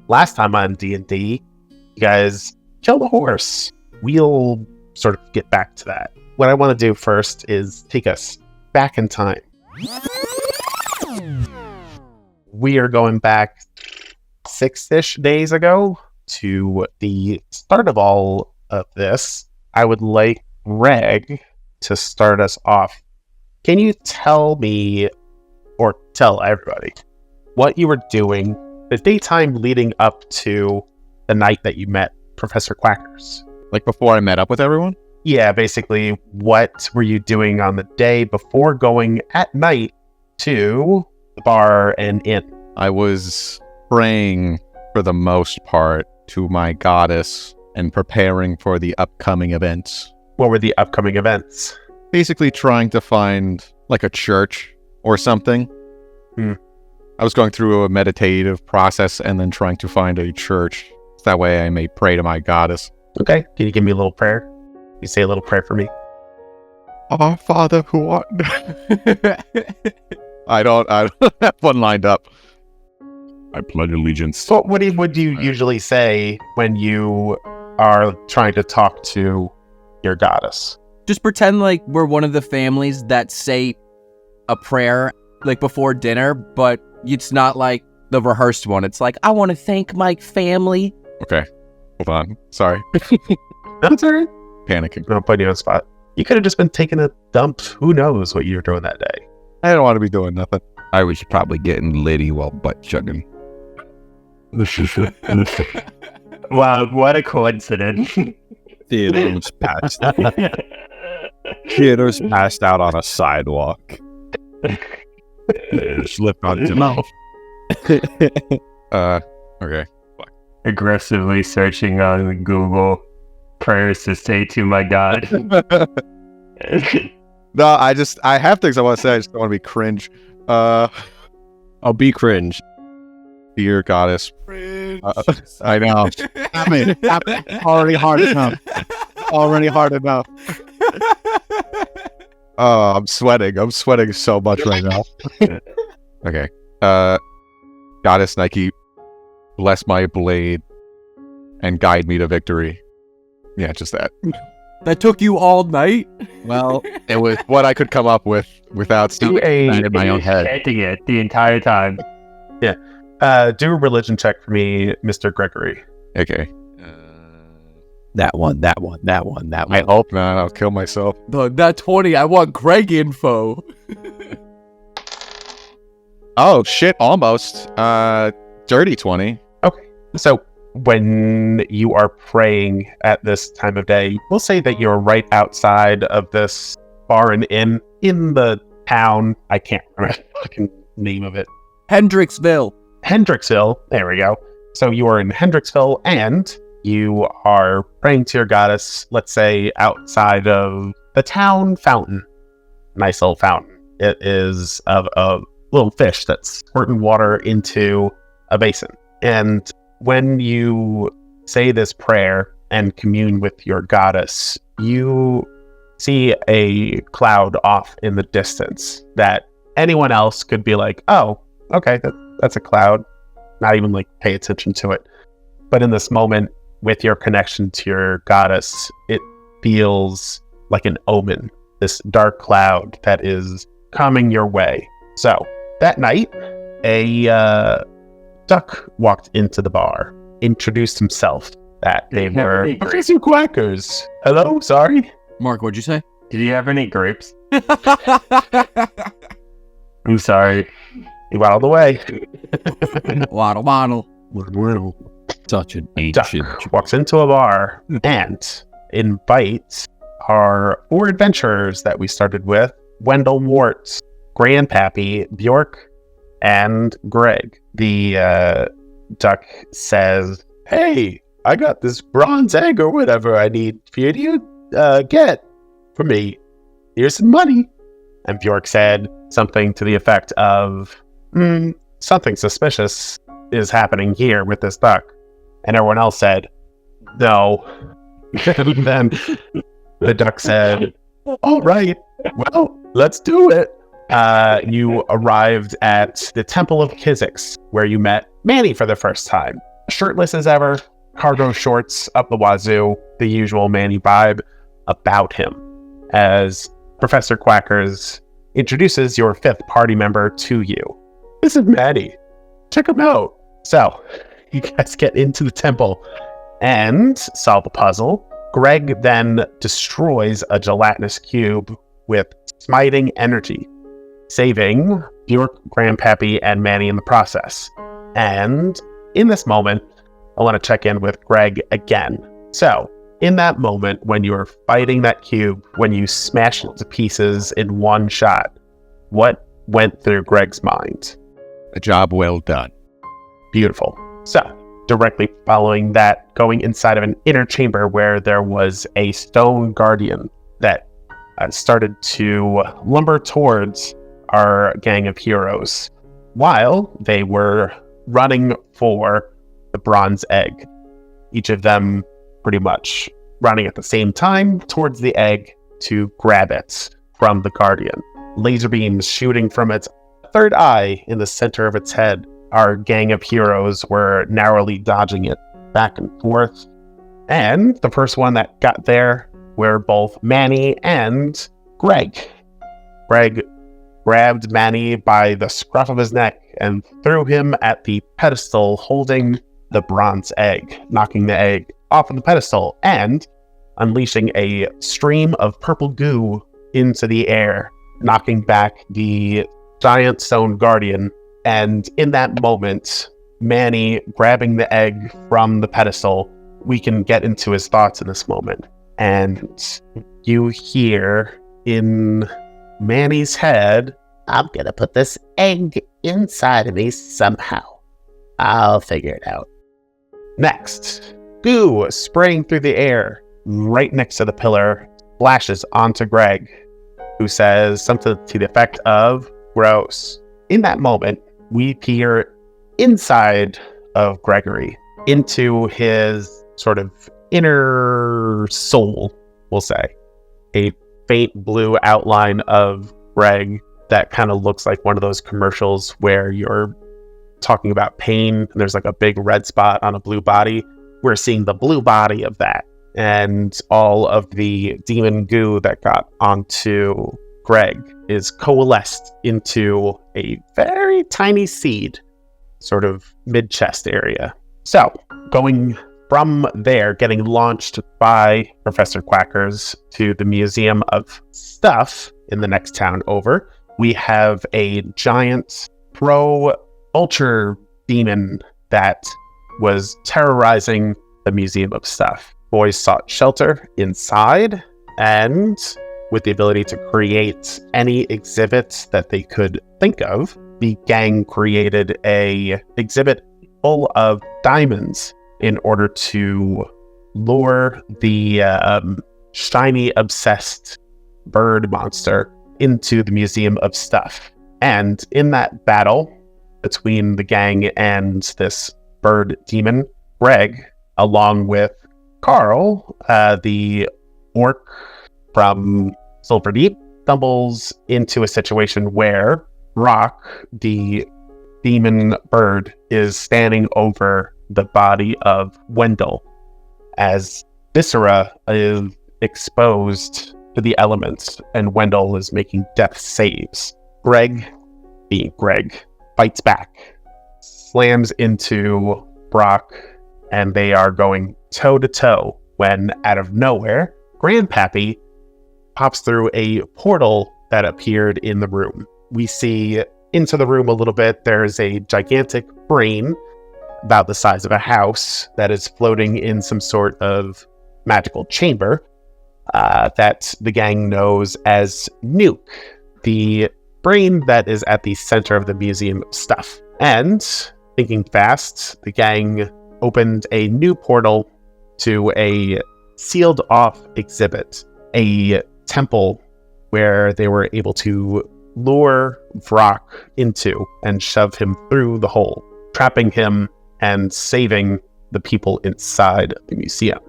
last time on D&D, you guys killed a horse. We'll sort of get back to that. What I want to do first is take us back in time. We are going back 6-ish days ago to the start of all of this. I would like Greg to start us off. Can you tell me, or tell everybody, what you were doing the daytime leading up to the night that you met Professor Quackers? Like before I met up with everyone? Yeah, basically, what were you doing on the day before going at night to the bar and inn? I was praying, for the most part, to my goddess and preparing for the upcoming events. What were the upcoming events? Basically trying to find, like, a church or something. I was going through a meditative process and then trying to find a church. That way I may pray to my goddess. Okay, can you give me a little prayer? Can you say a little prayer for me? Our Father who art... I don't have one lined up. I pledge allegiance. So what would you usually say when you are trying to talk to your goddess? Just pretend like we're one of the families that say a prayer like before dinner, but it's not like the rehearsed one. It's like, I want to thank my family. Okay, hold on. Sorry. That's all right. Panicking. I'll put you on the spot. You could have just been taking a dump. Who knows what you were doing that day? I don't want to be doing nothing. I was probably getting litty while butt chugging. Wow, what a coincidence. Theodore's passed Theodore's passed out on a sidewalk. Slipped on his mouth. Okay. Aggressively searching on Google prayers to say to my God. No, I have things I want to say. I just don't want to be cringe. I'll be cringe. Dear goddess. I know. Already hard enough. Oh, I'm sweating. I'm sweating so much right now. Okay. Goddess Nike, bless my blade and guide me to victory. Yeah, just that. That took you all night? Well, it was what I could come up with without Do that in my own head. Chanting it the entire time. Do a religion check for me, Mr. Gregory. Okay. That one. I hope not. I'll kill myself. That 20, I want Greg info. Oh, shit. Almost. Dirty 20. Okay. So when you are praying at this time of day, we'll say that you're right outside of this bar and inn in the town. I can't remember the fucking name of it. Hendricksville. There we go. So you are in Hendricksville and you are praying to your goddess, let's say outside of the town fountain. Nice little fountain. It is of a little fish that's squirting water into a basin. And when you say this prayer and commune with your goddess, you see a cloud off in the distance that anyone else could be like, oh, okay, that's a cloud. Not even like pay attention to it. But in this moment, with your connection to your goddess, it feels like an omen, this dark cloud that is coming your way. So that night, a duck walked into the bar, introduced himself that they were Professor Quackers. Hello, sorry. Mark, what'd you say? Did you have any grapes? I'm sorry. He waddled away. Waddle. Such an Duck ancient. walks into a bar and invites our 4 adventurers that we started with, Wendell Wart, Grandpappy, Bjork, and Greg. The duck says, hey, I got this bronze egg or whatever I need for you to get for me. Here's some money. And Bjork said something to the effect of, something suspicious is happening here with this duck. And everyone else said, no. And then the duck said, all right, well, let's do it. You arrived at the Temple of Kizix, where you met Manny for the first time. shirtless as ever, cargo shorts up the wazoo, the usual Manny vibe about him, as Professor Quackers introduces your 5th party member to you. This is Manny. Check him out. So, you guys get into the temple and solve the puzzle. Greg then destroys a gelatinous cube with smiting energy, saving Bjork, Grandpappy, and Manny in the process. And in this moment, I want to check in with Greg again. So, in that moment, when you were fighting that cube, when you smashed it to pieces in one shot, what went through Greg's mind? A job well done. Beautiful. So, directly following that, going inside of an inner chamber where there was a stone guardian that started to lumber towards our gang of heroes while they were running for the bronze egg. Each of them pretty much running at the same time towards the egg to grab it from the guardian. Laser beams shooting from its third eye in the center of its head. Our gang of heroes were narrowly dodging it back and forth. And the first one that got there were both Manny and Greg. Greg grabbed Manny by the scruff of his neck and threw him at the pedestal holding the bronze egg, knocking the egg off of the pedestal and unleashing a stream of purple goo into the air, knocking back the giant stone guardian. And in that moment, Manny grabbing the egg from the pedestal, we can get into his thoughts in this moment. And you hear in Manny's head, I'm gonna put this egg inside of me somehow. I'll figure it out. next, goo spraying through the air right next to the pillar, splashes onto Greg, who says something to the effect of, gross. In that moment, we peer inside of Gregory, into his sort of inner soul, we'll say. A faint blue outline of Greg that kind of looks like one of those commercials where you're talking about pain and there's like a big red spot on a blue body. We're seeing the blue body of that, and all of the demon goo that got onto Greg is coalesced into a very tiny seed, sort of mid-chest area. So, going from there, getting launched by Professor Quackers to the Museum of Stuff in the next town over, we have a giant pro-vulture demon that was terrorizing the Museum of Stuff. Boys sought shelter inside, and with the ability to create any exhibits that they could think of, the gang created a exhibit full of diamonds in order to lure the shiny, obsessed bird monster into the Museum of Stuff. And in that battle between the gang and this bird demon, Greg, along with Carl, the orc from Silverdeep, stumbles into a situation where Rock, the demon bird, is standing over the body of Wendell as Viscera is exposed to the elements and Wendell is making death saves. Greg, being Greg, fights back, slams into Brock, and they are going toe to toe when out of nowhere, Grandpappy pops through a portal that appeared in the room. We see into the room a little bit. There's a gigantic brain about the size of a house that is floating in some sort of magical chamber that the gang knows as Nuke, the brain that is at the center of the Museum of Stuff. And thinking fast, the gang opened a new portal to a sealed off exhibit, a temple where they were able to lure Vrock into and shove him through the hole, trapping him and saving the people inside the museum.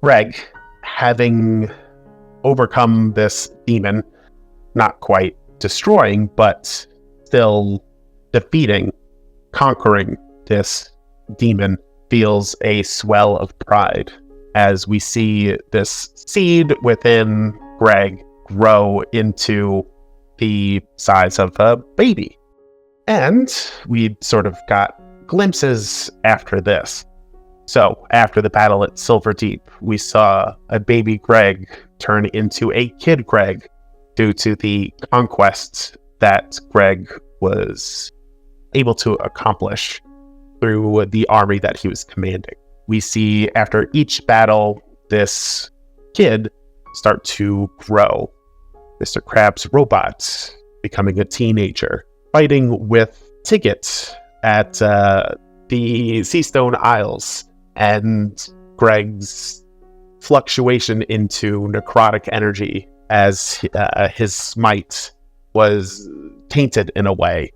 Greg, having overcome this demon, not quite destroying, but still defeating, conquering this demon feels a swell of pride as we see this seed within Greg grow into the size of a baby. And we sort of got glimpses after this. So, after the battle at Silver Deep, we saw a baby Greg turn into a kid Greg due to the conquest that Greg was able to accomplish through the army that he was commanding. We see after each battle, this kid start to grow. Mr. Crab's robot becoming a teenager, fighting with Tigget at the Seastone Isles, and Greg's fluctuation into necrotic energy as his smite was tainted in a way.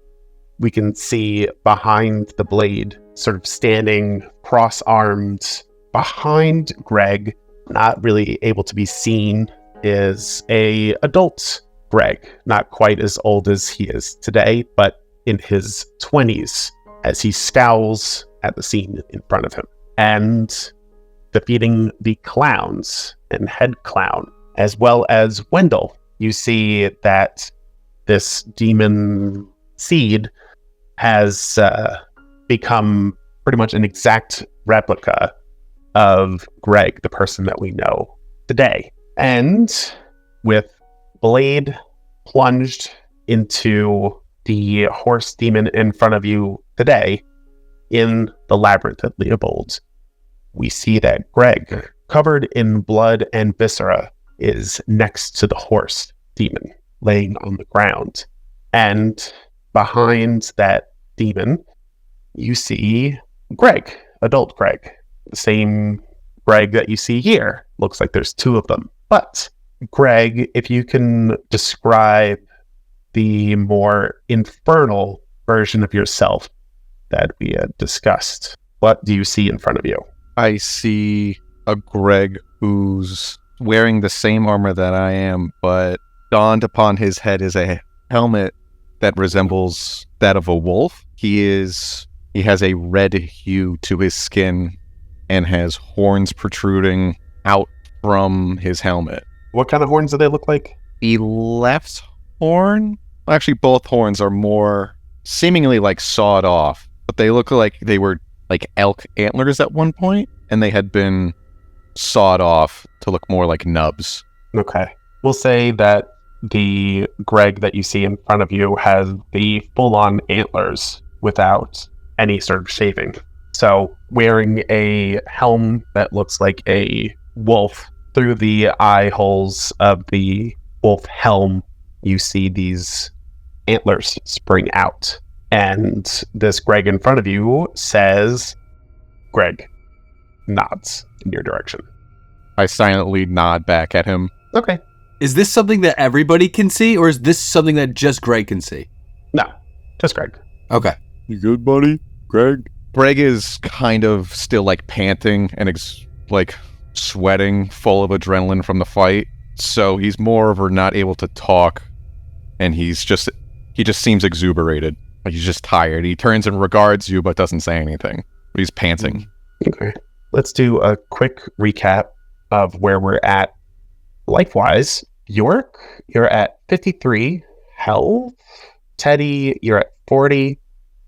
We can see behind the blade, sort of standing cross-armed behind Greg, not really able to be seen, is a adult Greg, not quite as old as he is today, but in his 20s, as he scowls at the scene in front of him. And defeating the clowns and head clown, as well as Wendell, you see that this demon seed has become pretty much an exact replica of Greg, the person that we know today. And with blade plunged into the horse demon in front of you today, in the labyrinth at Leopold, we see that Greg, covered in blood and viscera, is next to the horse demon, laying on the ground. And behind that demon, you see Greg, adult Greg, the same Greg that you see here. Looks like there's two of them. But Greg, if you can describe the more infernal version of yourself that we had discussed, what do you see in front of you? I see a Greg who's wearing the same armor that I am, but donned upon his head is a helmet that resembles that of a wolf. He has a red hue to his skin and has horns protruding out from his helmet. What kind of horns do they look like? The left horn, actually both horns are more seemingly like sawed off, but they look like they were like elk antlers at one point, and they had been sawed off to look more like nubs. Okay. We'll say that the Greg that you see in front of you has the full-on antlers without any sort of shaving. So wearing a helm that looks like a wolf, through the eye holes of the wolf helm, you see these antlers spring out. And this Greg in front of you says, Greg, nods in your direction. I silently nod back at him. Okay. Is this something that everybody can see, or is this something that just Greg can see? No, just Greg. Okay. You good, buddy? Greg? Greg is kind of still like panting and like sweating, full of adrenaline from the fight. So he's more of not able to talk, and he just seems exuberated. Like he's just tired. He turns and regards you, but doesn't say anything. But he's panting. Okay. Let's do a quick recap of where we're at life-wise. York, you're at 53 health. Teddy, you're at 40.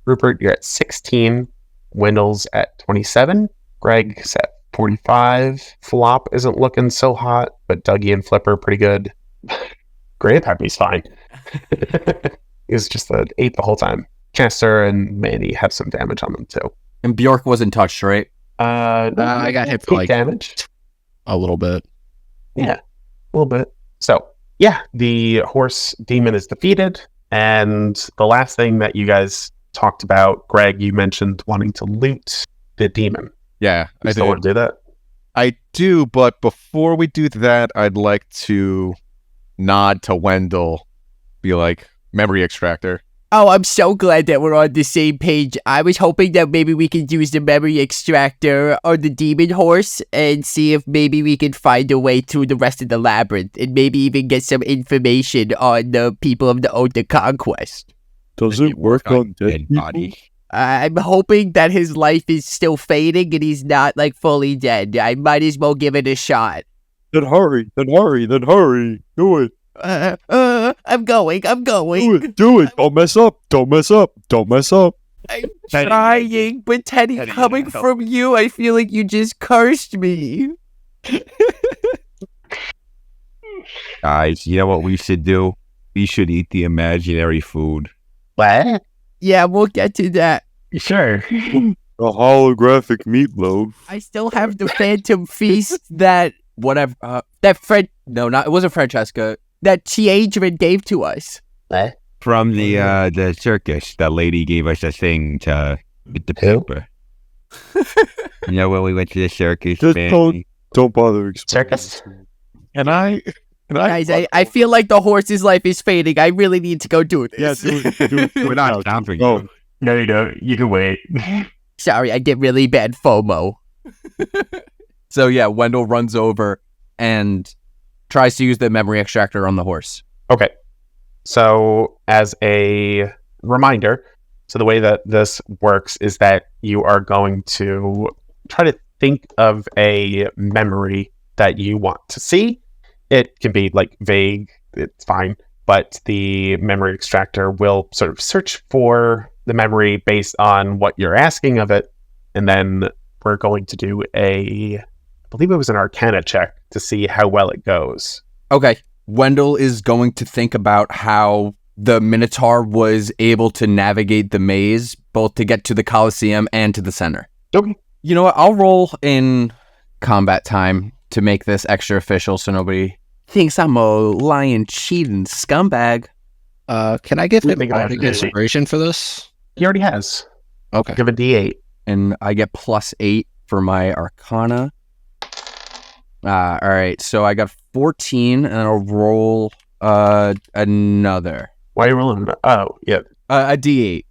Rupert, you're at 16. Wendell's at 27. Greg's at 45. Flop isn't looking so hot, but Dougie and Flipper pretty good. Grandpappy's fine. He was just an 8 the whole time. Chester and Manny have some damage on them too. And Bjork wasn't touched, right? I got hit for like damage. a little bit. Yeah, a little bit. So, yeah, the horse demon is defeated. And the last thing that you guys talked about, Greg, you mentioned wanting to loot the demon. Yeah, You still want to do that? I do, but before we do that, I'd like to nod to Wendell, be like, memory extractor. Oh, I'm so glad that we're on the same page. I was hoping that maybe we could use the memory extractor or the demon horse and see if maybe we could find a way through the rest of the labyrinth and maybe even get some information on the people of the Oath of Conquest. Does it work on dead people? body? I'm hoping that his life is still fading and he's not like fully dead. I might as well give it a shot. Then hurry. Do it. I'm going. Do it. Don't mess up. I'm trying, but Teddy, coming from you, I feel like you just cursed me. Guys, you know what we should do? We should eat the imaginary food. What? Yeah, we'll get to that. Sure. A holographic meatloaf. I still have the Phantom Feast that whatever it wasn't Francesca, that Adrian gave to us. What? From the circus, that lady gave us a thing to get the paper. You know when we went to the circus? Just man? don't bother explaining. Circus? Can I? Guys, I feel like the horse's life is fading. I really need to go do this. Yeah, do it. We're not stopping Go. you. No, you don't. You can wait. Sorry, I get really bad FOMO. So yeah, Wendell runs over and tries to use the memory extractor on the horse. Okay. So, as a reminder, so the way that this works is that you are going to try to think of a memory that you want to see. It can be like vague, it's fine, but the memory extractor will sort of search for the memory based on what you're asking of it. And then we're going to do I believe it was an Arcana check to see how well it goes. Okay. Wendell is going to think about how the Minotaur was able to navigate the maze, both to get to the Colosseum and to the center. Okay. You know what? I'll roll in combat time to make this extra official so nobody thinks I'm a lying, cheating scumbag. Can I get Let me go ahead. inspiration for this? He already has. Okay. Give a D8. And I get +8 for my Arcana. All right, so I got 14, and I'll roll another. Why are you rolling? Oh, yeah. A D8.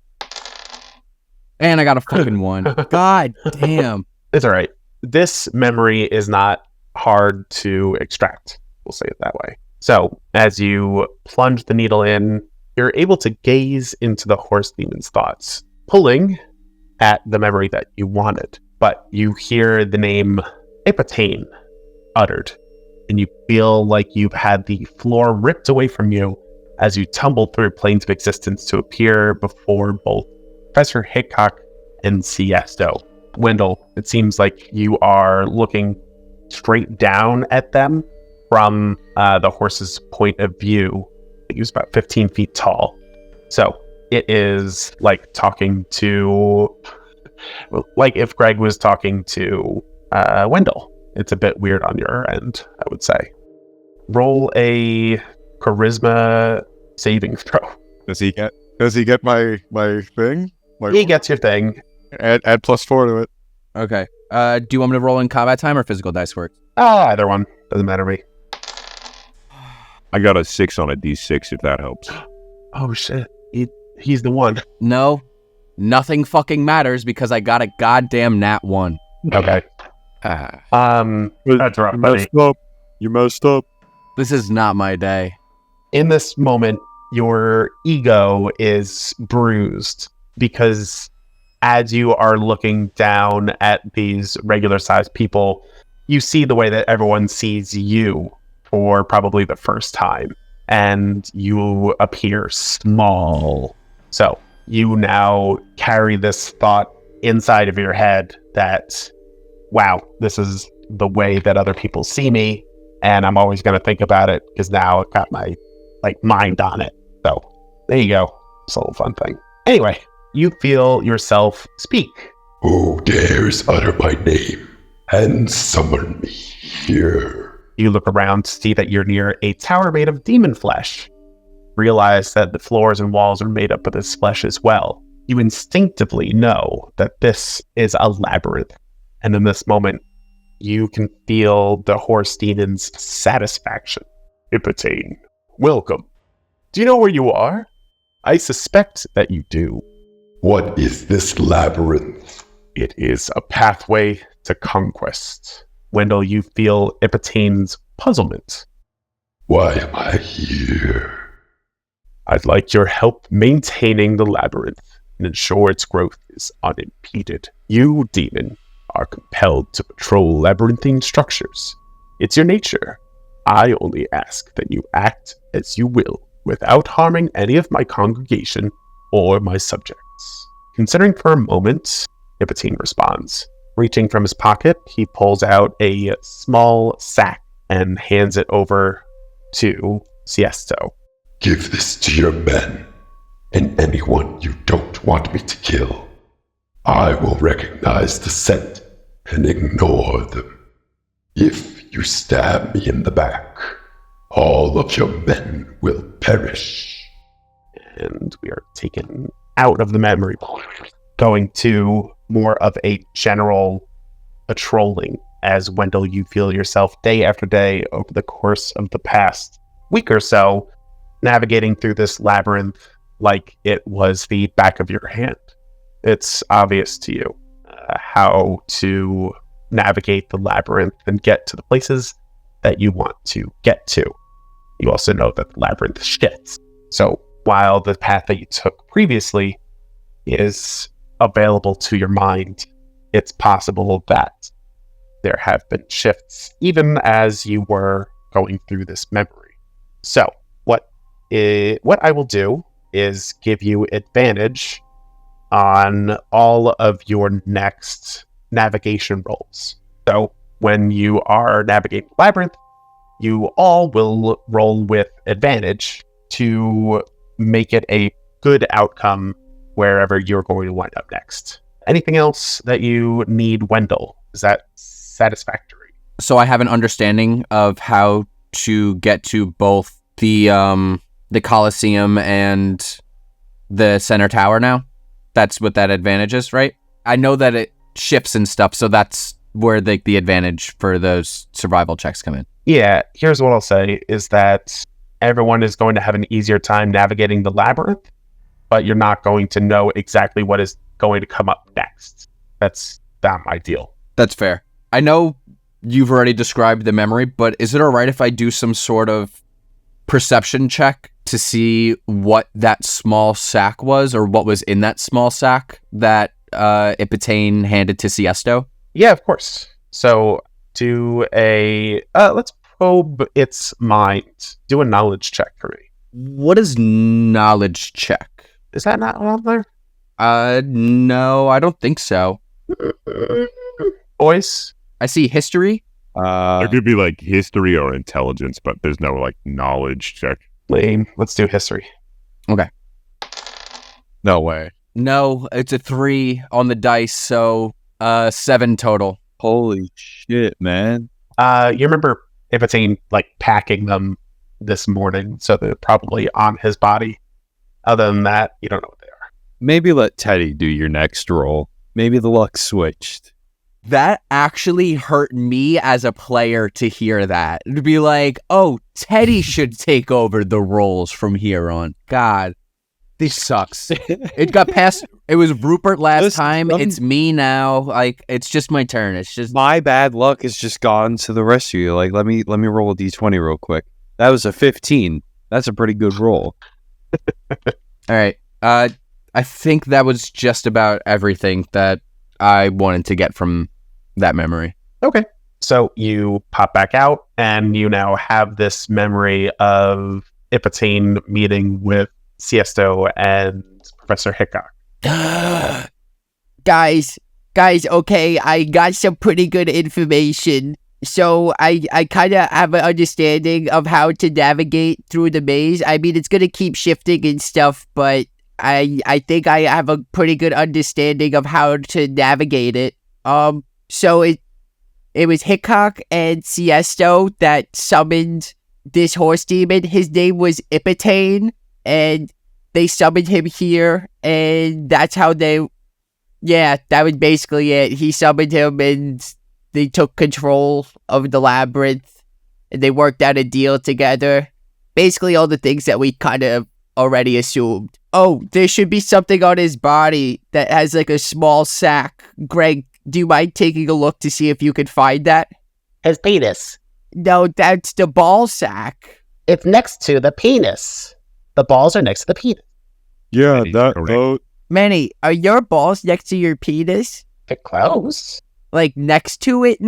And I got a fucking 1. God damn. It's all right. This memory is not hard to extract. We'll say it that way. So, as you plunge the needle in, you're able to gaze into the horse demon's thoughts, pulling at the memory that you wanted. But you hear the name Epitane uttered, and you feel like you've had the floor ripped away from you as you tumble through planes of existence to appear before both Professor Hickok and Siesto. Wendell, it seems like you are looking straight down at them from the horse's point of view. It was about 15 feet tall. So it is like talking to, like if Greg was talking to Wendell. It's a bit weird on your end, I would say. Roll a charisma saving throw. Does he get my thing? He gets your thing. Add +4 to it. Okay. Do you want me to roll in combat time or physical dice work? Either one. Doesn't matter to me. I got a 6 on a D6 if that helps. Oh shit. He's the one. No. Nothing fucking matters because I got a goddamn nat 1. Okay. That's rough, buddy. You messed up. This is not my day. In this moment, your ego is bruised because as you are looking down at these regular sized people, you see the way that everyone sees you for probably the first time, and you appear small. So you now carry this thought inside of your head that, wow, this is the way that other people see me, and I'm always going to think about it because now I've got my mind on it. So there you go. It's a little fun thing. Anyway, you feel yourself speak. Who dares utter my name and summon me here? You look around to see that you're near a tower made of demon flesh. Realize that the floors and walls are made up of this flesh as well. You instinctively know that this is a labyrinth. And in this moment, you can feel the horse demon's satisfaction. Ipitane, welcome. Do you know where you are? I suspect that you do. What is this labyrinth? It is a pathway to conquest. Wendell, you feel Ipitane's puzzlement. Why am I here? I'd like your help maintaining the labyrinth. and ensure its growth is unimpeded. You, demon, are compelled to patrol labyrinthine structures. It's your nature. I only ask that you act as you will, without harming any of my congregation or my subjects. Considering for a moment, Ipatine responds. Reaching from his pocket, he pulls out a small sack and hands it over to Siesto. Give this to your men, and anyone you don't want me to kill. I will recognize the scent and ignore them. If you stab me in the back, all of your men will perish. And we are taken out of the memory pool, going to more of a general patrolling. As Wendell, you feel yourself day after day over the course of the past week or so, navigating through this labyrinth like it was the back of your hand. It's obvious to you how to navigate the labyrinth and get to the places that you want to get to. You also know that the labyrinth shifts. So while the path that you took previously is available to your mind, it's possible that there have been shifts even as you were going through this memory. So what I will do is give you advantage on all of your next navigation rolls. So when you are navigating the labyrinth, you all will roll with advantage to make it a good outcome wherever you're going to wind up next. Anything else that you need, Wendell? Is that satisfactory? So I have an understanding of how to get to both the Colosseum and the center tower now. That's what that advantage is, right? I know that it shifts and stuff, so that's where the advantage for those survival checks come in. Yeah, here's what I'll say is that everyone is going to have an easier time navigating the labyrinth, but you're not going to know exactly what is going to come up next. That's not my deal. That's fair. I know you've already described the memory, but is it all right if I do some sort of perception check to see what that small sack was, or what was in that small sack that Ipatane handed to Siesto? Yeah, of course. So do a let's probe its mind. Do a knowledge check for me. What is knowledge check? Is that not on there? No, I don't think so. Boys? I see history. It could be like history or intelligence, but there's no like knowledge check. Lame. Let's do history. Okay. No way. No, it's a 3 on the dice, so 7 total. Holy shit, man. You remember Ipatane like packing them this morning, so they're probably on his body. Other than that, you don't know what they are. Maybe let Teddy do your next roll. Maybe the luck switched. That actually hurt me as a player to hear that. To be like, oh, Teddy should take over the roles from here on. God, this sucks. It got past. It was Rupert last time. It's me now. Like, it's just my turn. It's just my bad luck has just gone to the rest of you. Like, let me roll a d20 real quick. That was a 15. That's a pretty good roll. All right. I think that was just about everything that I wanted to get from that memory. Okay. So you pop back out, and you now have this memory of Ipatane meeting with Siesto and Professor Hickok. Guys, okay, I got some pretty good information. So I kind of have an understanding of how to navigate through the maze. I mean, it's going to keep shifting and stuff, but I think I have a pretty good understanding of how to navigate it. So it was Hickok and Siesto that summoned this horse demon. His name was Ipatane, and they summoned him here, and that's how that was basically it. He summoned him, and they took control of the labyrinth, and they worked out a deal together. Basically all the things that we kind of already assumed. Oh, there should be something on his body that has like a small sack. Greg, do you mind taking a look to see if you could find that? His penis. No, that's the ball sack. It's next to the penis. The balls are next to the penis. Yeah, Manny, are your balls next to your penis? Get close. Like next to it,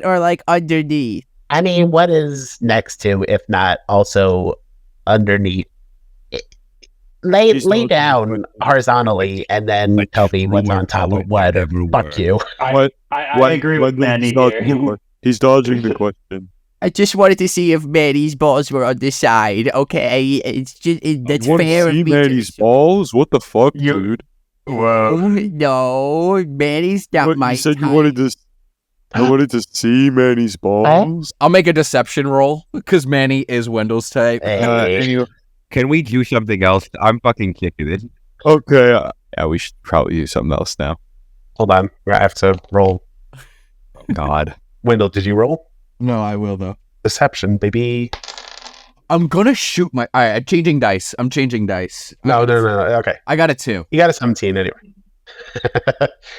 or like underneath? I mean, what is next to, if not also underneath? Lay down horizontally and then tell me what's on top of what. Fuck you. I agree with Manny here. He's dodging the question. I just wanted to see if Manny's balls were on the side. Okay, it's just that's You want fair. to of see me to Manny's assume. balls? What the fuck, dude? Whoa. No, Manny's not What, my. you said you type. wanted to. I wanted to see Manny's balls. I'll make a deception roll because Manny is Wendell's type. Can we do something else? I'm fucking sick of this. Okay. Yeah, we should probably do something else now. Hold on. I have to roll. God. Wendell, did you roll? No, I will though. Deception, baby. I'm gonna shoot my. All right, I'm changing dice. No. Okay. I got a 2. You got a 17 anyway.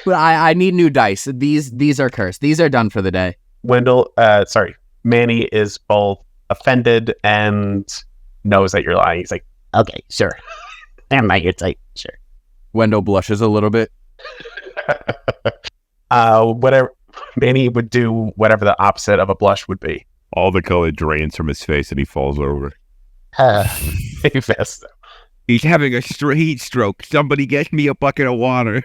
But I need new dice. These are cursed. These are done for the day. Wendell, Manny is both offended and knows that you're lying. He's like, Okay, sure. Never mind, you're tight. Sure. Wendell blushes a little bit. whatever. Manny would do whatever the opposite of a blush would be. All the color drains from his face and he falls over. Fast. He's having a heat stroke. Somebody get me a bucket of water.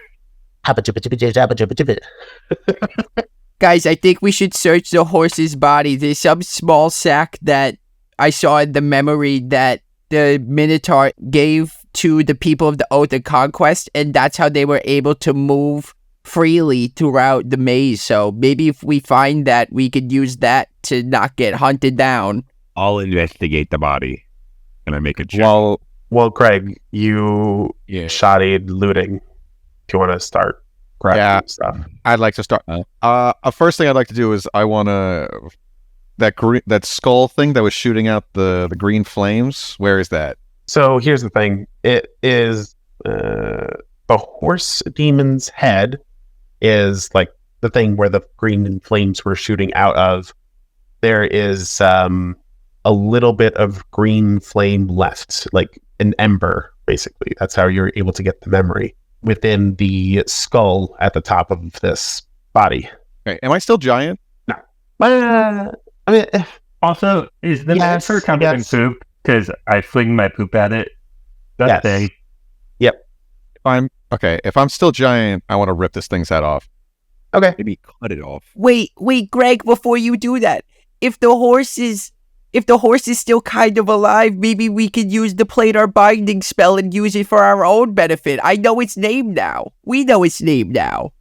Guys, I think we should search the horse's body. There's some small sack that I saw in the memory that the Minotaur gave to the people of the Oath of Conquest, and that's how they were able to move freely throughout the maze. So maybe if we find that, we could use that to not get hunted down. I'll investigate the body. Can I make a check? Well, Craig, you shoddied looting. If you want to start grabbing stuff. I'd like to start. First thing I'd like to do is I want to that skull thing that was shooting out the green flames. Where is that? So here's the thing. It is the horse demon's head is like the thing where the green flames were shooting out of. There is a little bit of green flame left, like an ember, basically. That's how you're able to get the memory within the skull at the top of this body. Okay, am I still giant? No. I mean, Also, is the Yes, matter covered in poop? Because I fling my poop at it. That thing. Yep. If I'm still giant, I want to rip this thing's head off. Okay. Maybe cut it off. Wait, Greg, before you do that, if the horse is still kind of alive, maybe we could use the planar binding spell and use it for our own benefit. I know its name now. We know its name now.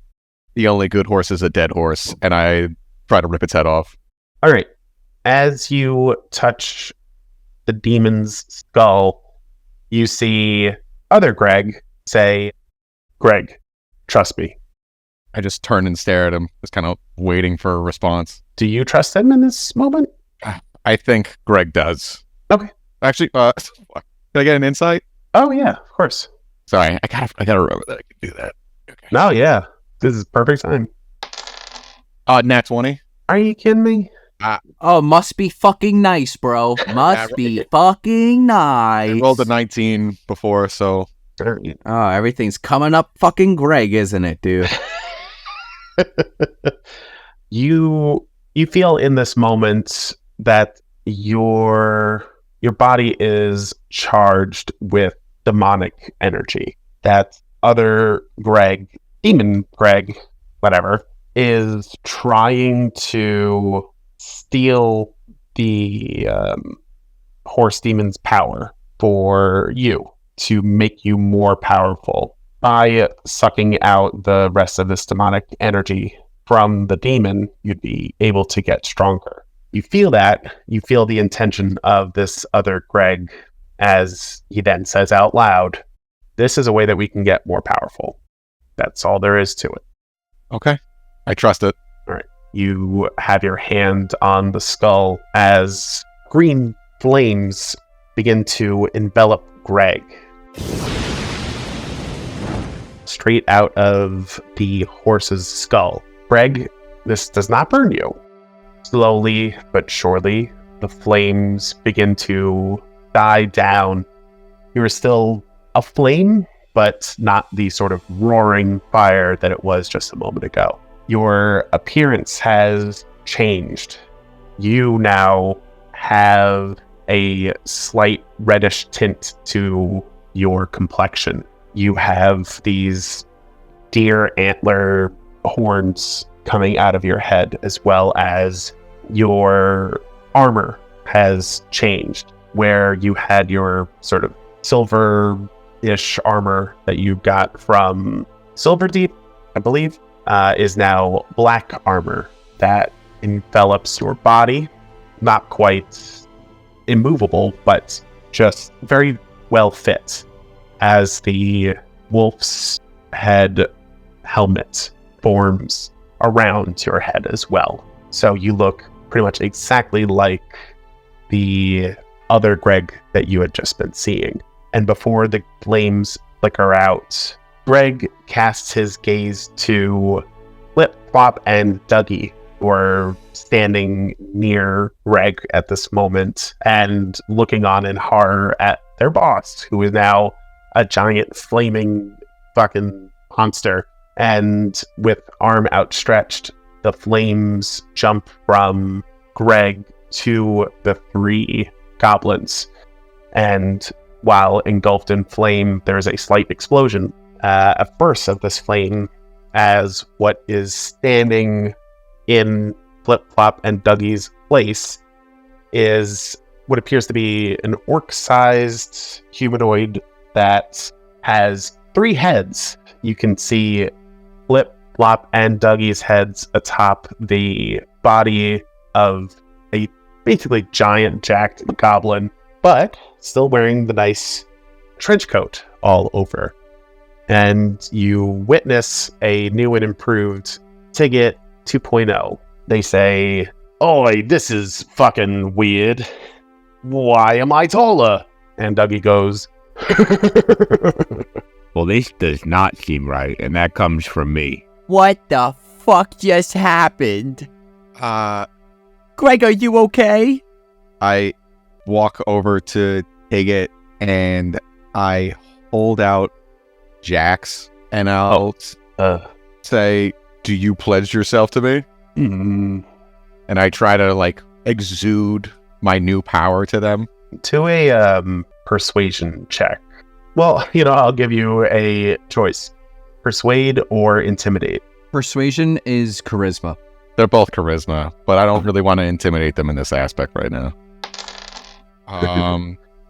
The only good horse is a dead horse, and I try to rip its head off. All right. As you touch the demon's skull, you see other Greg say, Greg, trust me. I just turn and stare at him, just kind of waiting for a response. Do you trust him in this moment? I think Greg does. Okay. Actually, can I get an insight? Oh, yeah, of course. Sorry, I gotta remember that I can do that. Okay. No, yeah. This is perfect time. Nat 20. Are you kidding me? Oh, must be fucking nice, bro. Must be fucking nice. I rolled a 19 before, so... Oh, everything's coming up fucking Greg, isn't it, dude? You feel in this moment that your body is charged with demonic energy. That other Greg, demon Greg, whatever, is trying to steal the horse demon's power for you, to make you more powerful by sucking out the rest of this demonic energy from the demon. You'd be able to get stronger. You feel that. You feel the intention of this other Greg as he then says out loud, this is a way that we can get more powerful. That's all there is to it. Okay. I trust it. All right. You have your hand on the skull as green flames begin to envelop Greg. Straight out of the horse's skull. Greg, this does not burn you. Slowly but surely, the flames begin to die down. You are still aflame, but not the sort of roaring fire that it was just a moment ago. Your appearance has changed. You now have a slight reddish tint to your complexion. You have these deer antler horns coming out of your head, as well as your armor has changed, where you had your sort of silver-ish armor that you got from Silverdeep, I believe, is now black armor that envelops your body. Not quite immovable, but just very well fit, as the wolf's head helmet forms around your head as well. So you look pretty much exactly like the other Greg that you had just been seeing. And before the flames flicker out, Greg casts his gaze to Flip, Flop, and Dougie, who are standing near Greg at this moment and looking on in horror at their boss, who is now a giant flaming fucking monster. And with arm outstretched, the flames jump from Greg to the three goblins. And while engulfed in flame, there's a slight explosion, a burst of this flame, as what is standing in Flip Flop and Dougie's place is what appears to be an orc-sized humanoid that has 3 heads. You can see Flip Flop and Dougie's heads atop the body of a basically giant jacked goblin, but still wearing the nice trench coat all over. And you witness a new and improved Tigit 2.0. They say, "Oi, this is fucking weird. Why am I taller?" And Dougie goes, Well, this does not seem right, and that comes from me. What the fuck just happened? Greg, are you okay? I walk over to Tigit and I hold out Jax, and I'll say, "Do you pledge yourself to me?" Mm. And I try to exude my new power to them. To a persuasion check. Well, I'll give you a choice. Persuade or intimidate. Persuasion is charisma. They're both charisma, but I don't really want to intimidate them in this aspect right now.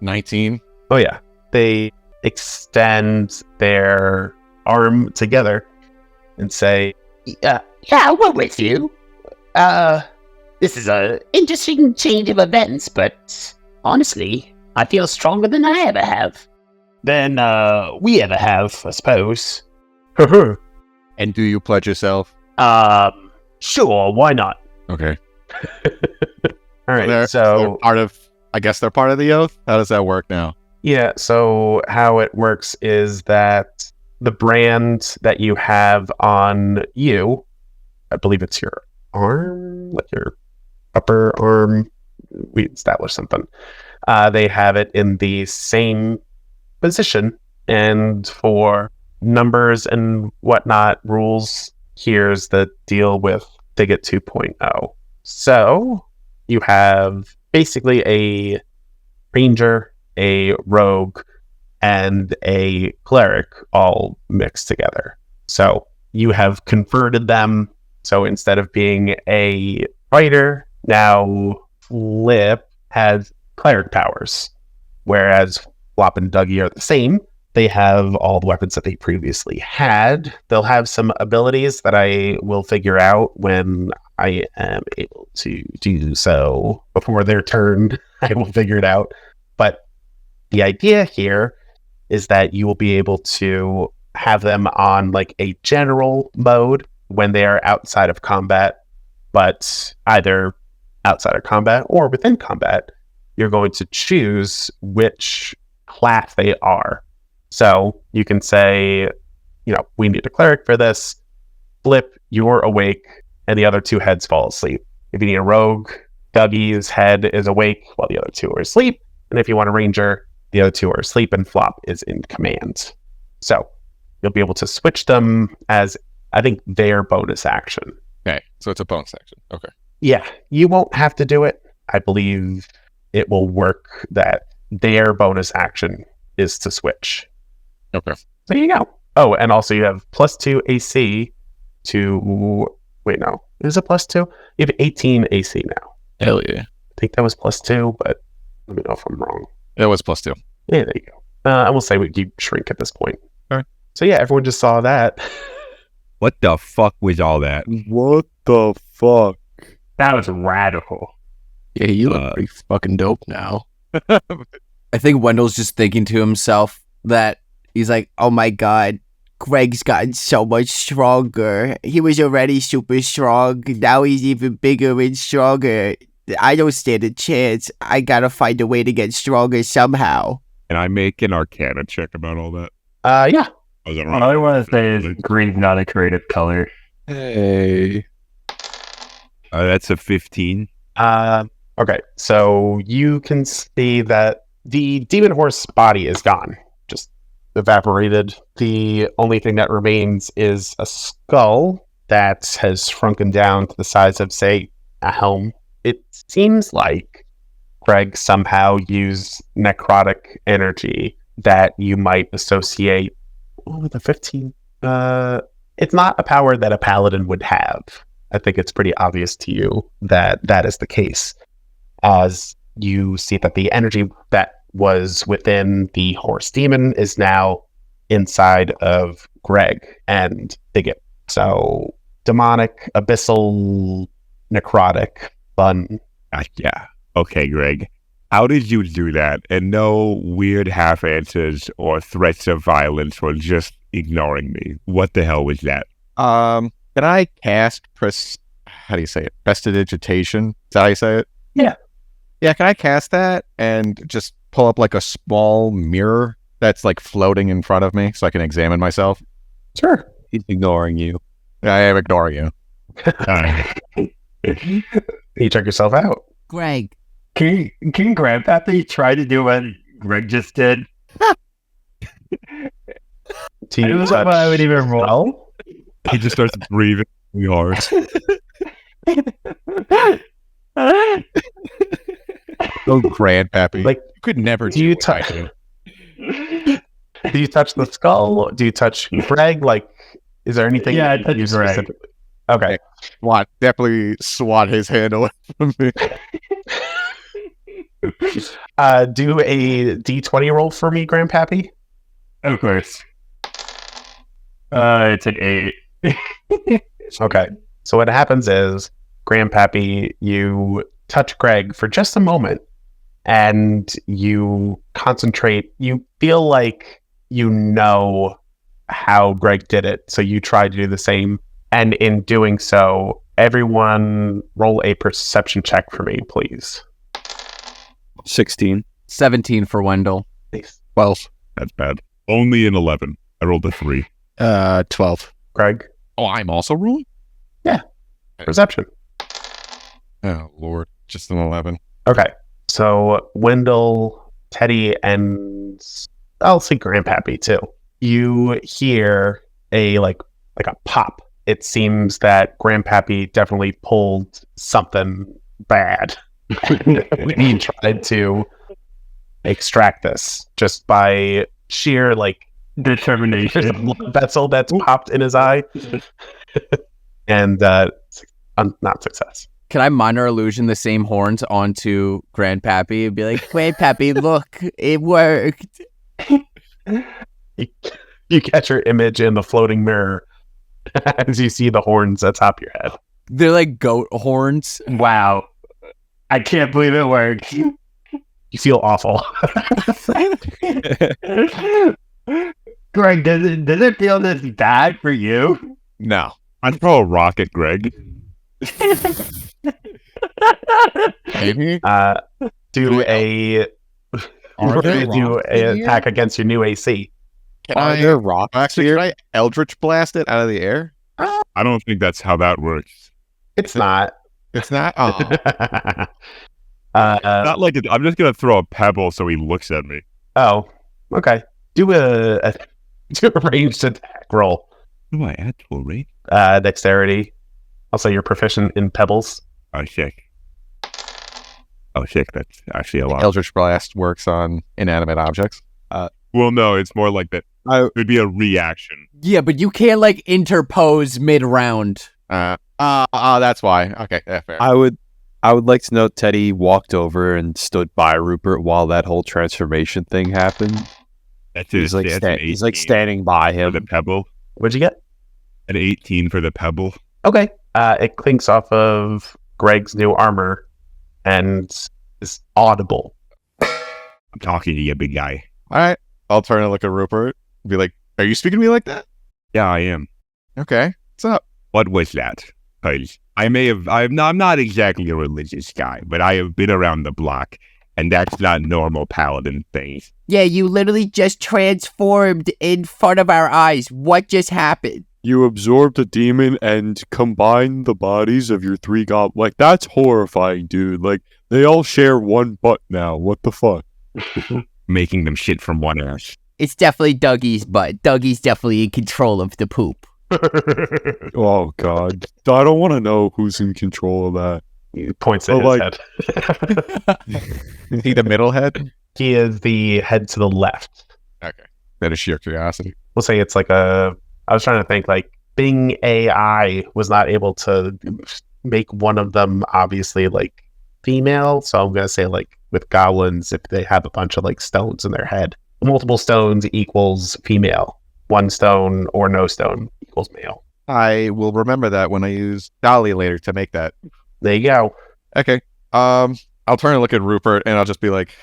19. Oh yeah. They extend their arm together and say, Yeah, we're with you. This is a interesting change of events, but honestly, I feel stronger than I ever have. "Than we ever have, I suppose." And do you pledge yourself? Sure, why not? Okay. All right, They're so part of, I guess they're part of the oath? How does that work now? yeah, so how it works is that the brand that you have on you, I believe it's your arm, like your upper arm, we established something. They have it in the same position, and for numbers and whatnot rules, here's the deal with Tigit 2.0. So you have basically a ranger, a rogue, and a cleric all mixed together. So you have converted them. So instead of being a fighter, now Flip has cleric powers, whereas Flop and Dougie are the same. They have all the weapons that they previously had. They'll have some abilities that I will figure out when I am able to do so. Before their turn, I will figure it out. But the idea here is that you will be able to have them on a general mode when they are outside of combat, but either outside of combat or within combat, you're going to choose which class they are. So you can say, we need a cleric for this. Flip, you're awake, and the other 2 heads fall asleep. If you need a rogue, Dougie's head is awake while the other 2 are asleep. And if you want a ranger, the other 2 are asleep, and Flop is in command. So you'll be able to switch them as, I think, their bonus action. Okay, so it's a bonus action. Okay. Yeah, you won't have to do it. I believe it will work that their bonus action is to switch. Okay. So there you go. Oh, and also you have +2 AC to... Wait, no. Is it +2? You have 18 AC now. Hell yeah. I think that was +2, but let me know if I'm wrong. It was +2. Yeah, there you go. I will say you shrink at this point. All right. So yeah, everyone just saw that. What the fuck was all that? What the fuck? That was radical. Yeah, you look pretty fucking dope now. I think Wendell's just thinking to himself that he's like, oh my god, Greg's gotten so much stronger. He was already super strong. Now he's even bigger and stronger. I don't stand a chance. I gotta find a way to get stronger somehow. Can I make an Arcana check about all that? Yeah. Was that All right? I want to say is green's not a creative color. Hey. That's a 15. Okay, so you can see that the demon horse body is gone. Just evaporated. The only thing that remains is a skull that has shrunken down to the size of, say, a helm. It seems like Greg somehow used necrotic energy that you might associate with a 15. It's not a power that a paladin would have. I think it's pretty obvious to you that that is the case, as you see that the energy that was within the horse demon is now inside of Greg and Bigot. So demonic, abyssal, necrotic, fun. Yeah. Okay, Greg. How did you do that? And no weird half answers or threats of violence or just ignoring me. What the hell was that? Can I cast how do you say it? Prestidigitation? Is that how you say it? Yeah. Yeah, can I cast that and just pull up like a small mirror that's like floating in front of me so I can examine myself? Sure. He's ignoring you. I am ignoring you. You check yourself out. Greg. Can Grandpappy try to do what Greg just did? Do you I don't know if I would even roll. He just starts breathing really hard. Oh, Grandpappy. Like, you could never do you what I touch? do. Do you touch the skull? Do you touch Greg? Like, is there anything? Yeah, I that touch you Greg. specifically? Okay. Definitely swat his hand away from me. Do a D20 roll for me, Grandpappy. Of course. It's an 8. Okay. So what happens is, Grandpappy, you touch Greg for just a moment, and you concentrate. You feel like you know how Greg did it, so you try to do the same. And in doing so, everyone roll a perception check for me, please. 16. 17 for Wendell. Please. 12. That's bad. Only an 11. I rolled a 3. 12. Greg, Oh, I'm also ruling? perception. Oh, Lord. Just an 11. Okay. So Wendell, Teddy, and I'll say Grandpappy too. You hear a like a pop. It seems that Grandpappy definitely pulled something bad when he tried to extract this just by sheer like Determination. there's a blood vessel that's popped in his eye, and not success. Can I minor illusion the same horns onto Grandpappy and be like, Grandpappy, look, it worked. You catch your image in the floating mirror as you see the horns atop your head. they're like goat horns? Wow. I can't believe it worked. You feel awful. Greg, does it feel this bad for you? No. I'd throw a rock at Greg. Maybe? Do a Are there do rocks in a here? attack against your new AC. Are there rocks actually, can I Eldritch blast it out of the air? I don't think that's how that works. It's not. It's not? Oh. Not like it, I'm just gonna throw a pebble so he looks at me. Oh, okay. Do a Do a ranged attack roll. What do I add to a rate? Dexterity. Also, you're proficient in pebbles. Oh, sick. Oh, sick. That's actually a lot. Eldritch Blast works on inanimate objects. Well, no, it's more like that. It would be a reaction. Yeah, but you can't like interpose mid-round. That's why. Okay, yeah, fair. I would like to know Teddy walked over and stood by Rupert while that whole transformation thing happened. That's He's like, he's like standing by for him. the pebble. What'd you get? An 18 for the pebble. Okay. It clinks off of Greg's new armor and is audible. I'm talking to you, big guy. All right. I'll turn and look at Rupert and be like, are you speaking to me like that? Yeah, I am. Okay. What's up? What was that? Because I'm not exactly a religious guy, but I have been around the block, and that's not normal paladin things. Yeah, you literally just transformed in front of our eyes. What just happened? You absorbed a demon and combined the bodies of your 3 goblins. Like, that's horrifying, dude. Like, they all share one butt now. What the fuck? Making them shit from one ass. It's definitely Dougie's butt. Dougie's definitely in control of the poop. Oh, God. I don't want to know who's in control of that. He points at his head. Is he the middle head? He is the head to the left. Okay. That is sheer curiosity. We'll say it's like I was trying to think, like, Bing AI was not able to make one of them obviously, like, female. So I'm going to say, like, with goblins, if they have a bunch of, like, stones in their head, multiple stones equals female. 1 stone or no stone equals male. I will remember that when I use Dolly later to make that. There you go. Okay. I'll turn and look at Rupert and I'll just be like,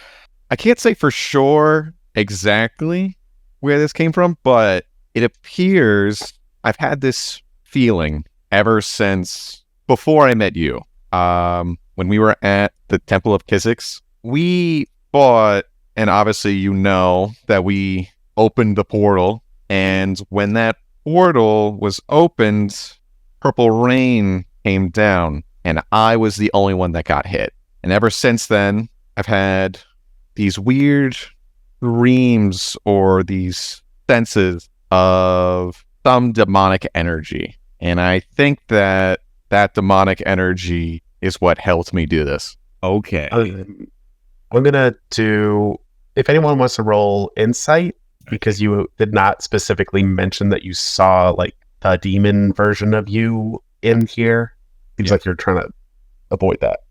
I can't say for sure exactly where this came from, but it appears I've had this feeling ever since before I met you. When we were at the Temple of Kizix, we fought, and obviously you know that we opened the portal, and when that portal was opened, purple rain came down, and I was the only one that got hit. And ever since then, I've had these weird dreams or these senses of some demonic energy. And I think that demonic energy is what helped me do this. Okay. I'm going to do, if anyone wants to roll insight, because you did not specifically mention that you saw, like, a demon version of you in here. Seems like you're trying to avoid that.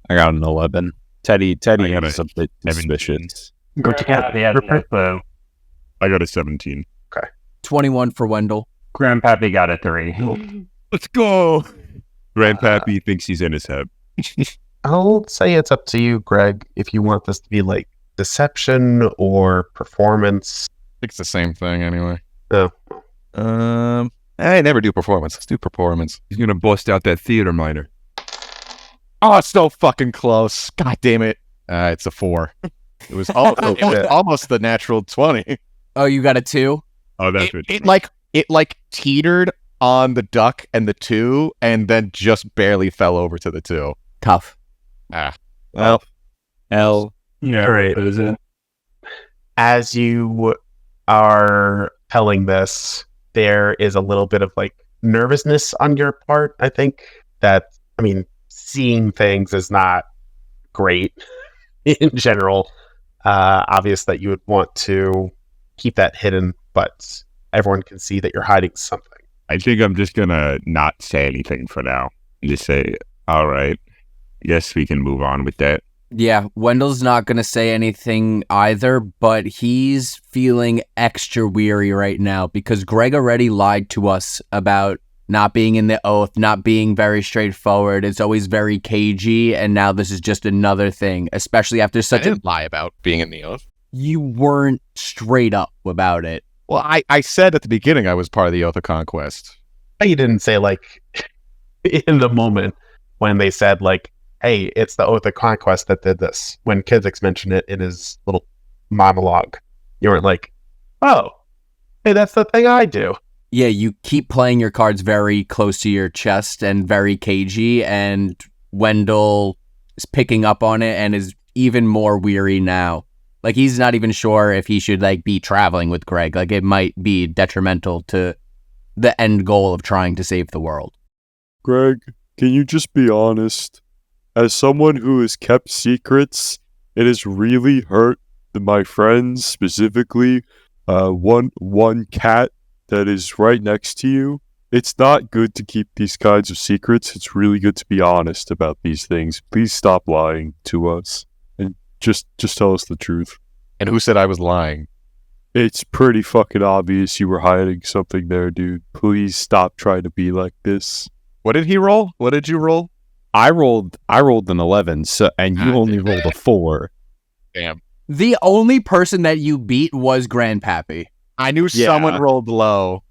I got an 11. Teddy got is a bit suspicious. Go together. Yeah, I got a 17. 21 for Wendell. Grandpappy got a 3. Let's go. Grandpappy thinks he's in his head. I'll say it's up to you, Greg, if you want this to be, like, deception or performance. I think it's the same thing anyway. Oh. I never do performance. Let's do performance. He's gonna bust out that theater minor. Oh, it's so fucking close. God damn it. It's a 4. It was almost the natural 20. Oh, you got a 2? Oh, that's it teetered on the duck and the 2, and then just barely fell over to the 2. Tough. Well, L. Yeah, right. What is it? As you are telling this, there is a little bit of, like, nervousness on your part, I think. Seeing things is not great in general. Obvious that you would want to keep that hidden, but everyone can see that you're hiding something. I think I'm just gonna not say anything for now. Just say, all right, yes, we can move on with that. Yeah, Wendell's not going to say anything either, but he's feeling extra weary right now because Greg already lied to us about not being in the oath, not being very straightforward. It's always very cagey, and now this is just another thing, especially after such I didn't lie about being in the oath. You weren't straight up about it. Well, I said at the beginning I was part of the Oath of Conquest. You didn't say, like, in the moment when they said, like, hey, it's the Oath of Conquest that did this. When Kizix mentioned it in his little monologue, you weren't like, oh, hey, that's the thing I do. Yeah, you keep playing your cards very close to your chest and very cagey, and Wendell is picking up on it and is even more weary now. Like, he's not even sure if he should, like, be traveling with Greg. Like, it might be detrimental to the end goal of trying to save the world. Greg, can you just be honest? As someone who has kept secrets, it has really hurt my friends, specifically one cat that is right next to you. It's not good to keep these kinds of secrets. It's really good to be honest about these things. Please stop lying to us and just tell us the truth. And who said I was lying? It's pretty fucking obvious you were hiding something there, dude. Please stop trying to be like this. What did he roll? What did you roll? I rolled an 11, and you only rolled a 4. Damn. The only person that you beat was Grandpappy. I knew someone rolled low.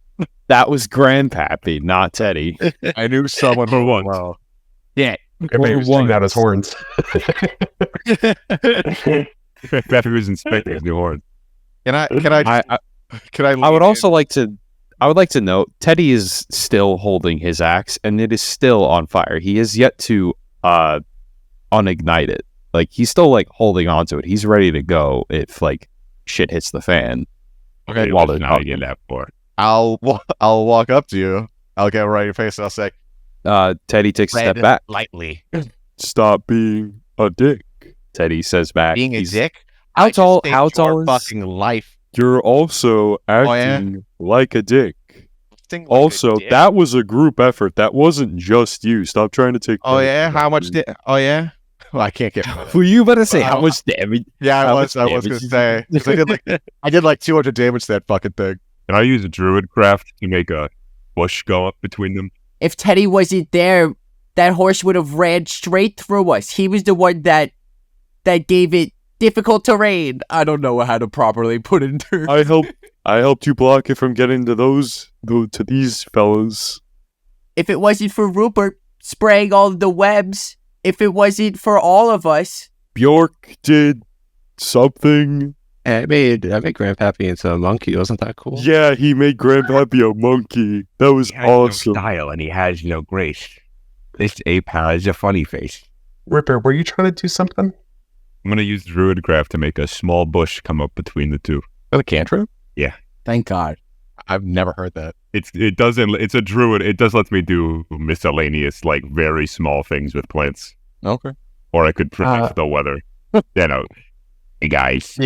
That was Grandpappy, not Teddy. I knew someone rolled low. Yeah. Everybody was checking out his horns. Grandpappy was inspecting his new horn. I would also like to note Teddy is still holding his axe, and it is still on fire. He is yet to unignite it. Like, he's still like holding onto it. He's ready to go if like shit hits the fan. Okay, while well, they're now I talking. get that for. I'll walk up to you. I'll get right in your face and I'll say, Teddy takes a step back. lightly. Stop being a dick. Teddy says back. Being a dick? How tall? Saved How your tall is? fucking life? You're also acting like a dick. Acting like Also, a dick? that was a group effort. That wasn't just you. Stop trying to take. Oh credit yeah, for that, how much dude. did? Oh yeah. Well, I can't get. Were you about to say how much damage? Yeah, how I was much gonna damage say. 'Cause I did like 200 damage to that fucking thing. Can I use a druid craft to make a bush go up between them? If Teddy wasn't there, that horse would have ran straight through us. He was the one that gave it difficult terrain. I don't know how to properly put it into... I helped you block it from getting to these fellas. If it wasn't for Rupert spraying all of the webs, if it wasn't for all of us. Bjork did something. I made Grandpappy into a monkey. Wasn't that cool? Yeah, he made Grandpappy a monkey. That was He has awesome. no style and he has no grace. This ape has a funny face. Ripper, were you trying to do something? I'm gonna use druidcraft to make a small bush come up between the two. Oh, the cantrip? Yeah. Thank God. I've never heard that. It's a druid. It does let me do miscellaneous, like very small things with plants. Okay. Or I could predict the weather. You know, hey guys,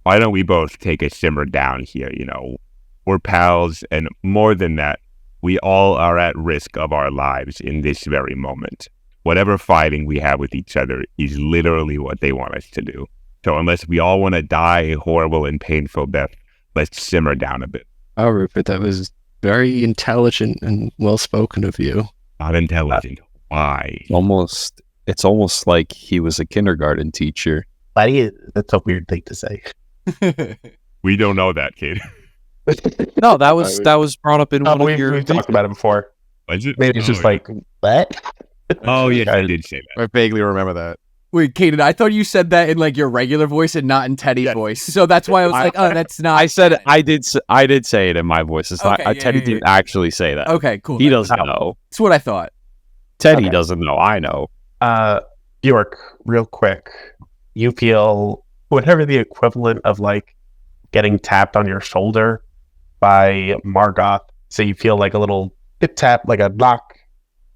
why don't we both take a simmer down here? You know, we're pals, and more than that, we all are at risk of our lives in this very moment. Whatever fighting we have with each other is literally what they want us to do. So unless we all want to die a horrible and painful death, let's simmer down a bit. Oh, Rupert, that was very intelligent and well spoken of you. Not intelligent. Why? It's almost like he was a kindergarten teacher. That's a weird thing to say. We don't know that, kid. No, that was brought up in one of your. We've talked about it before. Was it? Maybe it's just yeah. like, what? Oh, yes, I did say that. I vaguely remember that. Wait, Kaden, I thought you said that in like your regular voice and not in Teddy's voice. So that's why I was like, oh, that's not. I did say it in my voice. It's not. Okay, Teddy didn't actually say that. Okay, cool. He doesn't know. That's what I thought. Teddy doesn't know. I know. Bjork, real quick, you feel whatever the equivalent of like getting tapped on your shoulder by Margoth. So you feel like a little bit tap, like a knock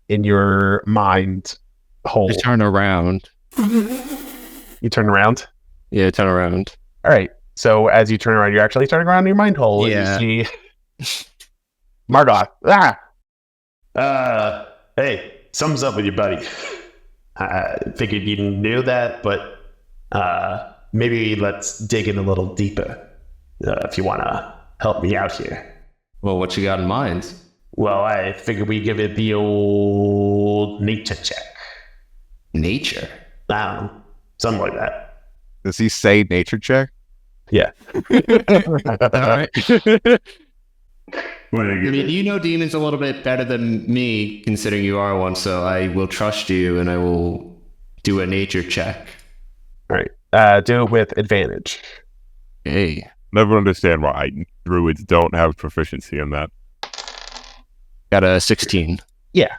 in your mind hole. You turn around. You turn around? Yeah, turn around. All right. So as you turn around, you're actually turning around in your mind hole. Yeah. And you see Margoth. Hey, something's up with your buddy. I figured you knew that, but maybe let's dig in a little deeper if you want to help me out here. Well, what you got in mind? Well, I figured we give it the old nature check. Nature? Something like that. Does he say nature check? Yeah. All right. I mean, you know demons a little bit better than me, considering you are one, so I will trust you and I will do a nature check. All right. Do it with advantage. Hey. Never understand why druids don't have proficiency in that. Got a 16. Yeah.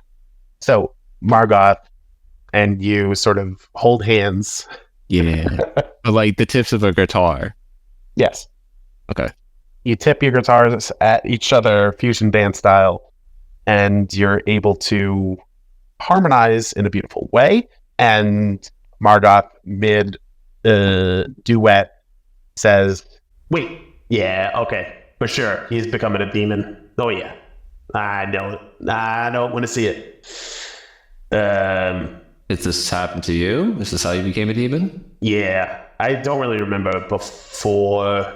So Margoth and you sort of hold hands Yeah. Like the tips of a guitar. Yes. Okay. You tip your guitars at each other, fusion dance style, and you're able to harmonize in a beautiful way. And Margoth, mid duet, says, "Wait, yeah, okay, for sure, he's becoming a demon. Oh yeah, I know. I don't want to see it." Did this happen to you? Is this how you became a demon? Yeah, I don't really remember before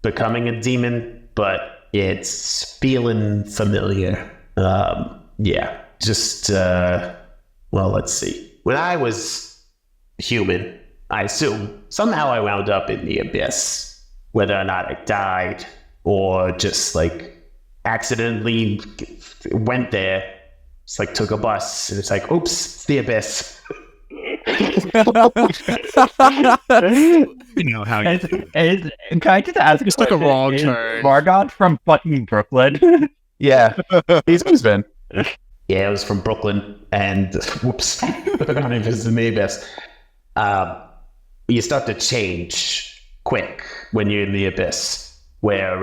becoming a demon, but it's feeling familiar. Yeah, just, well, let's see. When I was human, I assume somehow I wound up in the abyss. Whether or not I died or just like accidentally went there, just like took a bus and it's like, oops, it's the abyss. You know how can I just ask? It's like a wrong turn. Margot from fucking Brooklyn. Yeah, he's always been. Yeah, it was from Brooklyn, and whoops, I visited the abyss. You start to change quick when you're in the abyss, where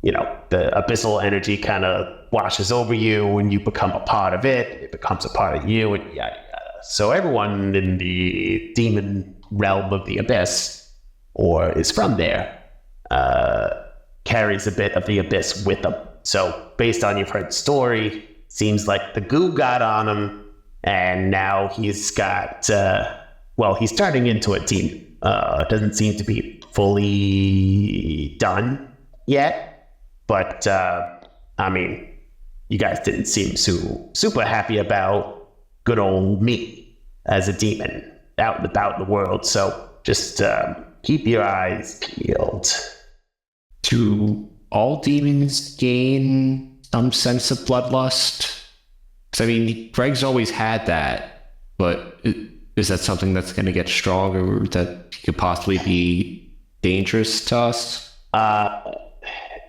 the abyssal energy kind of washes over you, and you become a part of it. It becomes a part of you, and yada yada. So everyone in the demon realm of the abyss, or is from there, carries a bit of the abyss with them. So based on you've heard the story, seems like the goo got on him, and now he's got, he's turning into a demon. Doesn't seem to be fully done yet, but, you guys didn't seem super happy about good old me as a demon out and about in the world, so just keep your eyes peeled. Do all demons gain some sense of bloodlust? Because, Greg's always had that, but is that something that's going to get stronger or that could possibly be dangerous to us?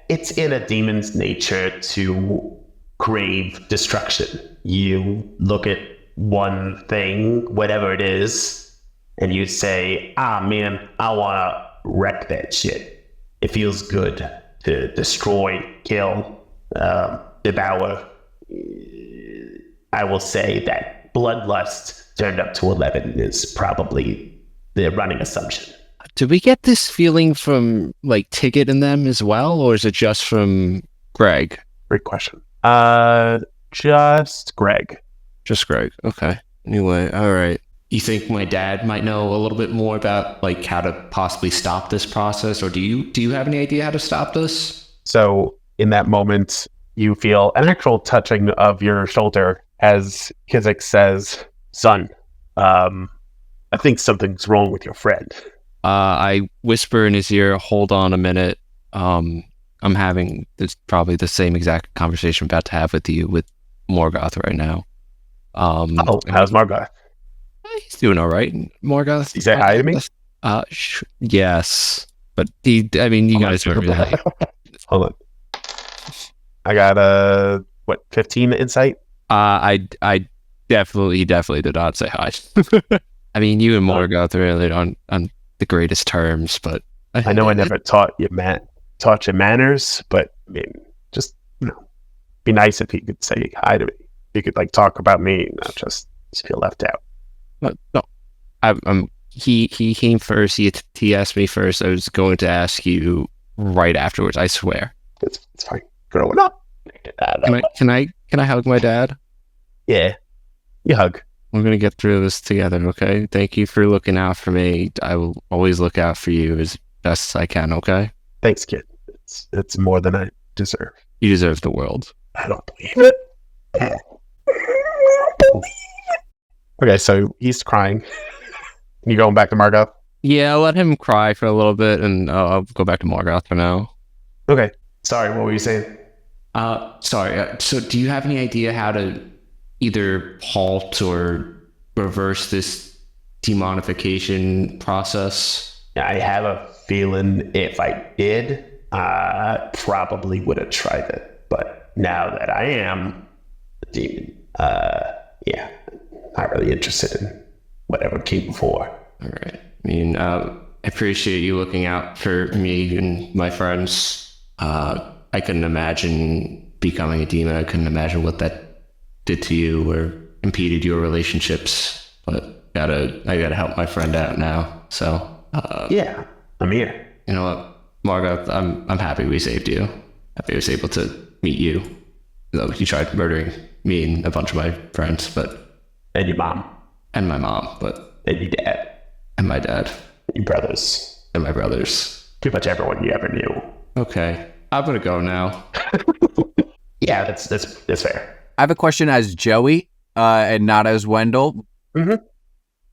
It's in a demon's nature to crave destruction. You look at one thing, whatever it is, and you say, man, I want to wreck that shit. It feels good to destroy, kill, devour. I will say that bloodlust turned up to 11 is probably the running assumption. Do we get this feeling from like Ticket and them as well, or is it just from Greg? Great question. Just Greg. Just Greg. Okay. Anyway, all right. You think my dad might know a little bit more about like how to possibly stop this process, or do you have any idea how to stop this? So in that moment, you feel an actual touching of your shoulder as Kizik says, "Son, I think something's wrong with your friend." I whisper in his ear, "Hold on a minute. I'm having this probably the same exact conversation I'm about to have with you with Morgoth right now." How's Morgoth? He's doing all right. Morgoth. You say hi to me? Yes, but you guys are really. Hold on. I got 15 insight. I definitely did not say hi. You and Morgoth are really on the greatest terms, but I know I never taught you manners, but just be nice if he could say hi to me. You could talk about me, not just feel left out. No, he came first. He asked me first. I was going to ask you right afterwards. I swear. It's fine. Growing up. Can I hug my dad? Yeah, you hug. We're gonna get through this together, okay? Thank you for looking out for me. I will always look out for you as best as I can, okay? Thanks, kid. It's more than I deserve. You deserve the world. I don't believe it. Okay, so he's crying. You going back to Morgoth? Yeah, I'll let him cry for a little bit, and I'll go back to Morgoth for now. Okay. Sorry, what were you saying? Sorry. So do you have any idea how to either halt or reverse this demonification process? I have a feeling if I did, I probably would have tried it. But now that I am a demon, not really interested in whatever came before. All right. I mean, I appreciate you looking out for me and my friends. I couldn't imagine becoming a demon. I couldn't imagine what that did to you or impeded your relationships. But I gotta help my friend out now. So yeah, I'm here. You know what, Margot? I'm happy we saved you. Happy I was able to meet you. Though you tried murdering me and a bunch of my friends, and your mom, and my mom, and your dad, and my dad, and your brothers, and my brothers. Pretty much everyone you ever knew. Okay, I'm gonna go now. Yeah, that's fair. I have a question as Joey, and not as Wendell. Mm-hmm.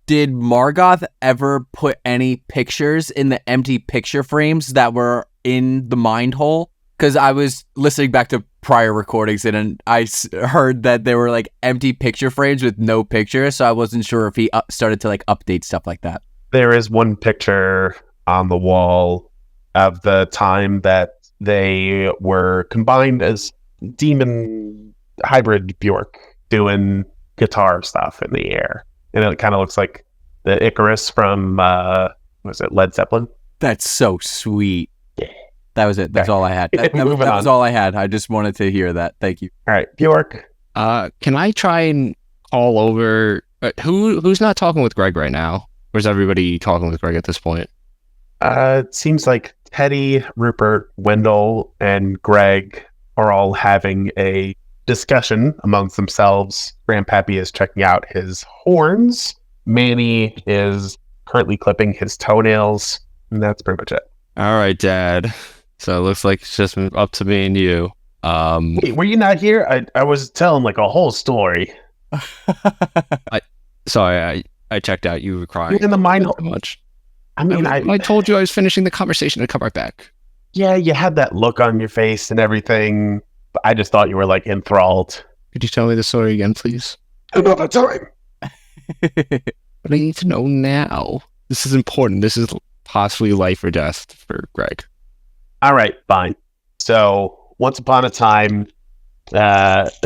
Did Margoth ever put any pictures in the empty picture frames that were in the mind hole? Because I was listening back to prior recordings and I heard that there were like empty picture frames with no picture, so I wasn't sure if he started to like update stuff like that. There is one picture on the wall of the time that they were combined as demon hybrid Bjork doing guitar stuff in the air. And it kind of looks like the Icarus from, was it Led Zeppelin? That's so sweet. Yeah. That was it. That's all I had. That was all I had. I just wanted to hear that. Thank you. All right, Bjork. Can I try and call over? Who's not talking with Greg right now? Or is everybody talking with Greg at this point? It seems like Teddy, Rupert, Wendell, and Greg are all having a discussion amongst themselves. Grandpappy is checking out his horns. Manny is currently clipping his toenails. And that's pretty much it. All right, Dad. So it looks like it's just up to me and you. Wait, were you not here? I was telling like a whole story. Sorry, I checked out. You were crying. In the mind hole. Much. I mean, I told you I was finishing the conversation. I'd come right back. Yeah, you had that look on your face and everything. But I just thought you were like enthralled. Could you tell me the story again, please? Another time. But I need to know now. This is important. This is possibly life or death for Greg. All right, fine. So once upon a time,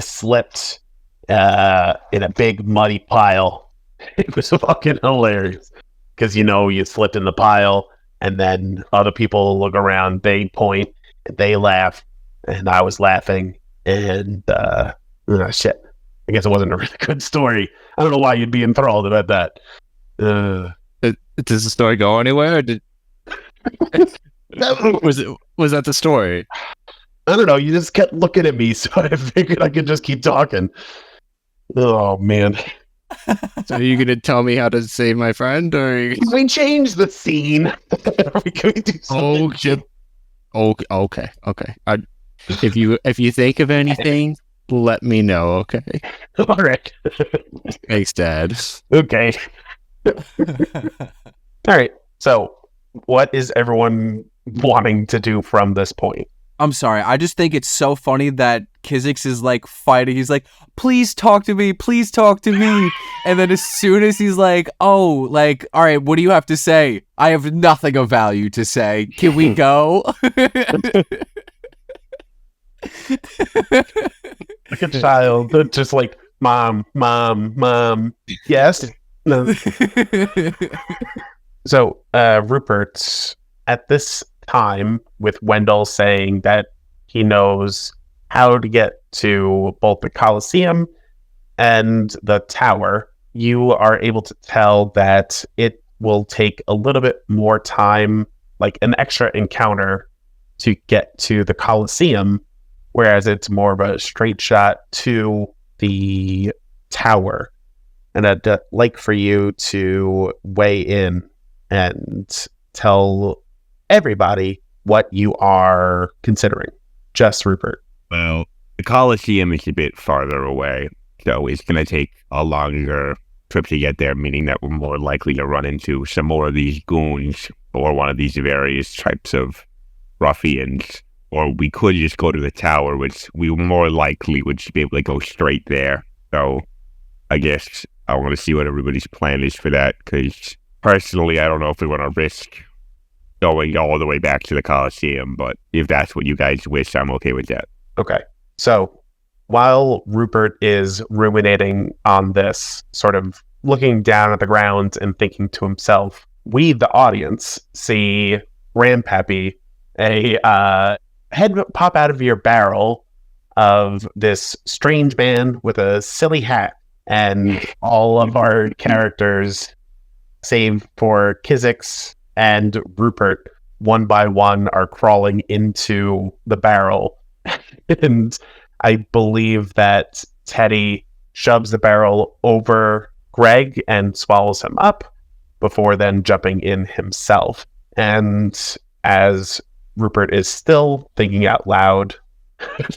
slipped in a big muddy pile. It was fucking hilarious because you slipped in the pile, and then other people look around, they point, they laugh, and I was laughing, and shit. I guess it wasn't a really good story. I don't know why you'd be enthralled about that. Does the story go anywhere? Was that the story? I don't know. You just kept looking at me, so I figured I could just keep talking. Oh man! So are you gonna tell me how to save my friend, or can we change the scene? Are we going to do something? Okay. If you think of anything, let me know. Okay. All right. Thanks, Dad. Okay. All right. So, what is everyone wanting to do from this point? I'm sorry. I just think it's so funny that Kizix is like fighting. He's like, please talk to me. Please talk to me. And then as soon as he's like, all right, what do you have to say? I have nothing of value to say. Can we go? Like a child, just like, mom, yes? No. So, Rupert, at this time, with Wendell saying that he knows how to get to both the Colosseum and the tower, you are able to tell that it will take a little bit more time, like an extra encounter, to get to the Colosseum, whereas it's more of a straight shot to the tower. And I'd like for you to weigh in and tell everybody what you are considering. Just Rupert. Well, the Colosseum is a bit farther away, so it's going to take a longer trip to get there, meaning that we're more likely to run into some more of these goons or one of these various types of ruffians. Or we could just go to the tower, which we more likely would just be able to go straight there. So I guess I want to see what everybody's plan is for that, because personally, I don't know if we want to risk going all the way back to the Colosseum, but if that's what you guys wish, I'm okay with that. Okay. So while Rupert is ruminating on this, sort of looking down at the ground and thinking to himself. We, the audience, see Grandpappy, a head pop out of your barrel of this strange man with a silly hat, and all of our characters, save for Kizix and Rupert, one by one are crawling into the barrel. And I believe that Teddy shoves the barrel over Greg and swallows him up before then jumping in himself. And as Rupert is still thinking out loud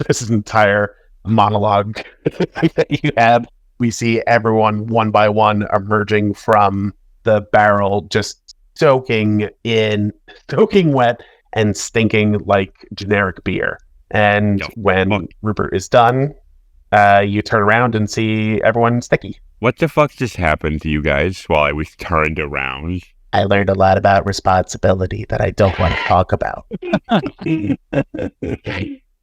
this entire monologue that you had, we see everyone one by one emerging from the barrel, just soaking wet and stinking like generic beer. And when Rupert is done, you turn around and see everyone sticky. What the fuck just happened to you guys while I was turned around? I learned a lot about responsibility that I don't want to talk about.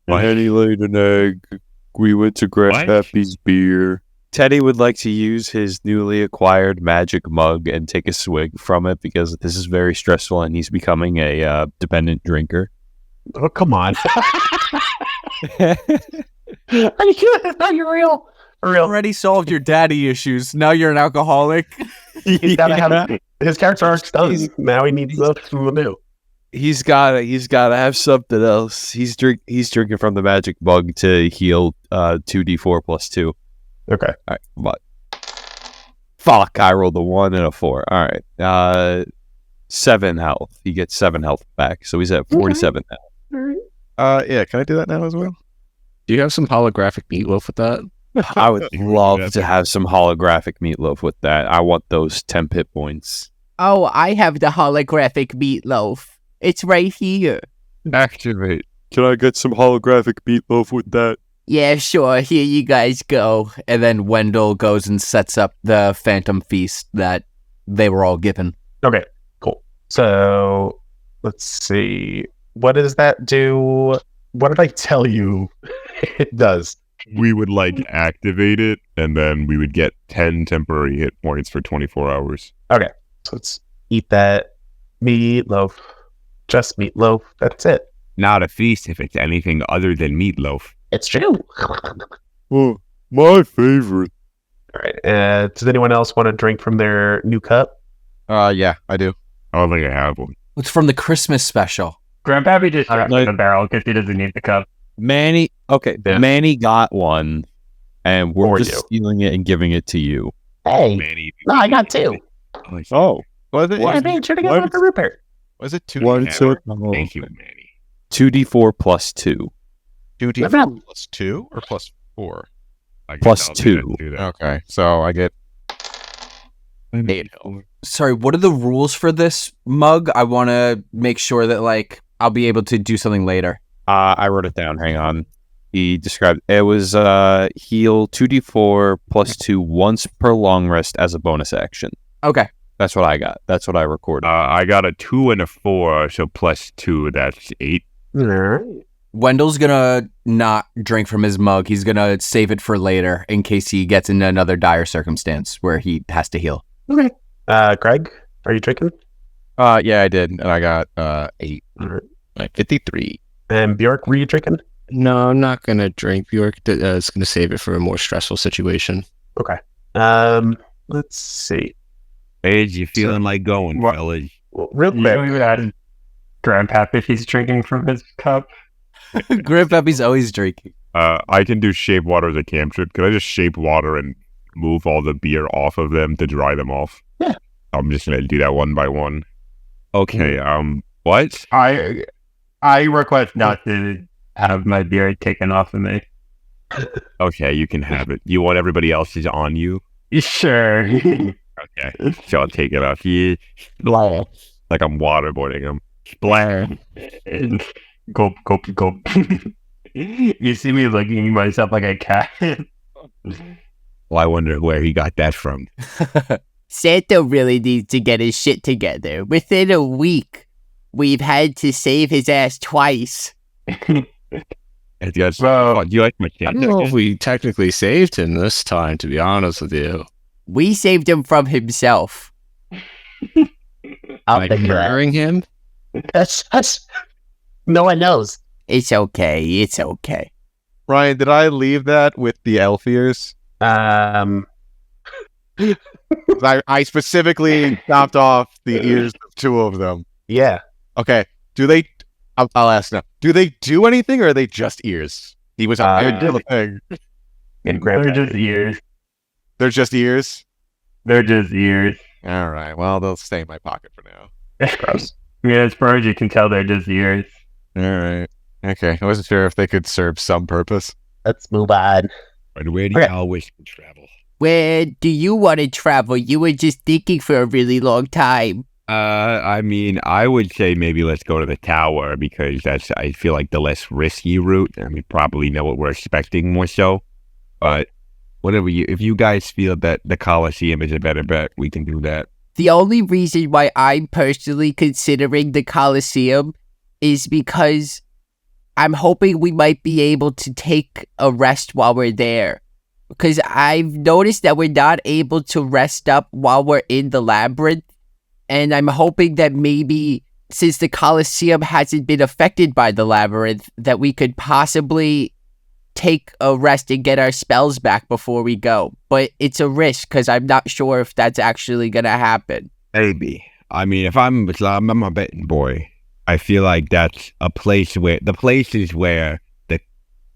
Henny laid an egg. We went to Grandpappy's beer. Teddy would like to use his newly acquired magic mug and take a swig from it because this is very stressful and he's becoming a dependent drinker. Oh, come on. Are you real? Already solved your daddy issues. Now you're an alcoholic. He's gotta have his character arc's done. Now he needs something new. He's gotta have something else. He's drinking from the magic mug to heal 2d4 plus 2. Okay. All right, but fuck, I rolled a 1 and a 4. All right. 7 health. He gets 7 health back, so he's at 47 now. Yeah, can I do that now as well? Do you have some holographic meatloaf with that? I would love to have some holographic meatloaf with that. I want those temp hit points. Oh, I have the holographic meatloaf. It's right here. Activate. Can I get some holographic meatloaf with that? Yeah, sure. Here you guys go. And then Wendell goes and sets up the phantom feast that they were all given. Okay, cool. So, let's see. What does that do? What did I tell you it does? We would activate it, and then we would get 10 temporary hit points for 24 hours. Okay, so let's eat that meatloaf. Just meatloaf. That's it. Not a feast if it's anything other than meatloaf. It's true. Oh, my favorite. All right. Does anyone else want to drink from their new cup? Yeah, I do. I don't think I have one. It's from the Christmas special. Grandpappy just drank the barrel because he doesn't need the cup. Manny got one, and we're just stealing it and giving it to you. Hey, no, I got 2. Oh, was it? I made sure to get one for Rupert. Was it 2? Thank you, Manny. 2d4 plus 2. 2d4 plus 2 or plus 4? Plus 2. Okay, so I get 8 health. Sorry, what are the rules for this mug? I want to make sure that I'll be able to do something later. I wrote it down. Hang on. He described it was heal 2d4 plus 2 once per long rest as a bonus action. Okay. That's what I got. That's what I recorded. I got a 2 and a 4, so plus 2, that's 8. Wendell's gonna not drink from his mug. He's gonna save it for later in case he gets into another dire circumstance where he has to heal. Okay. Greg, are you drinking? Yeah, I did, and I got 8. All right. 53. And Bjork, were you drinking? No, I'm not gonna drink. Bjork is gonna save it for a more stressful situation. Okay. Let's see. Where's you feeling like going, fellas? Well, real quick. You don't even add Grandpappy if he's drinking from his cup. Grandpappy's always drinking. I can do shape water as a cantrip. Can I just shape water and move all the beer off of them to dry them off? Yeah. I'm just gonna do that one by one. Okay. What? I request not to have my beard taken off of me. Okay, you can have it. You want everybody else's on you? Sure. Okay, so I'll take it off. Yeah. Like I'm waterboarding him. Splat. Gulp, gulp, gulp. You see me looking at myself like a cat. Well, I wonder where he got that from. Santa really needs to get his shit together. Within a week, we've had to save his ass twice. Do you like my I don't know if we technically saved him this time, to be honest with you. We saved him from himself. By murdering him? That's no one knows. It's okay. It's okay. Ryan, did I leave that with the elf ears? Um, I specifically chopped off the ears of 2 of them. yeah. Okay. Do they? I'll ask now. Do they do anything, or are they just ears? He was up there doing the thing. They're just ears. They're just ears. They're just ears. All right. Well, they'll stay in my pocket for now. Gross. Yeah, as far as you can tell, they're just ears. All right. Okay. I wasn't sure if they could serve some purpose. Let's move on. But where do y'all wish to travel? Where do you want to travel? You were just thinking for a really long time. I mean, I would say maybe let's go to the tower because that's, I feel like, the less risky route, and we probably know what we're expecting more so. But if you guys feel that the Colosseum is a better bet, we can do that. The only reason why I'm personally considering the Colosseum is because I'm hoping we might be able to take a rest while we're there. Because I've noticed that we're not able to rest up while we're in the labyrinth. And I'm hoping that maybe, since the Colosseum hasn't been affected by the labyrinth, that we could possibly take a rest and get our spells back before we go. But it's a risk, because I'm not sure if that's actually going to happen. Maybe. I mean, if I'm a betting boy, I feel like that's a place where the places where the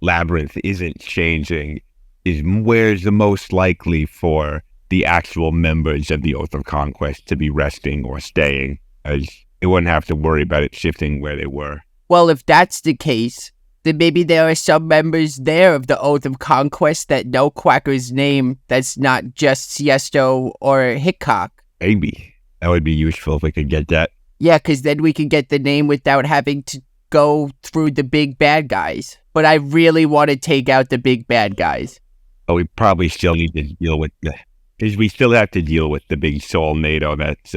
labyrinth isn't changing is where's the most likely for the actual members of the Oath of Conquest to be resting or staying, as they wouldn't have to worry about it shifting where they were. Well, if that's the case, then maybe there are some members there of the Oath of Conquest that know Quacker's name that's not just Siesto or Hickok. Maybe. That would be useful if we could get that. Yeah, because then we could get the name without having to go through the big bad guys. But I really want to take out the big bad guys. But we probably still need to deal with because we still have to deal with the big soul NATO that's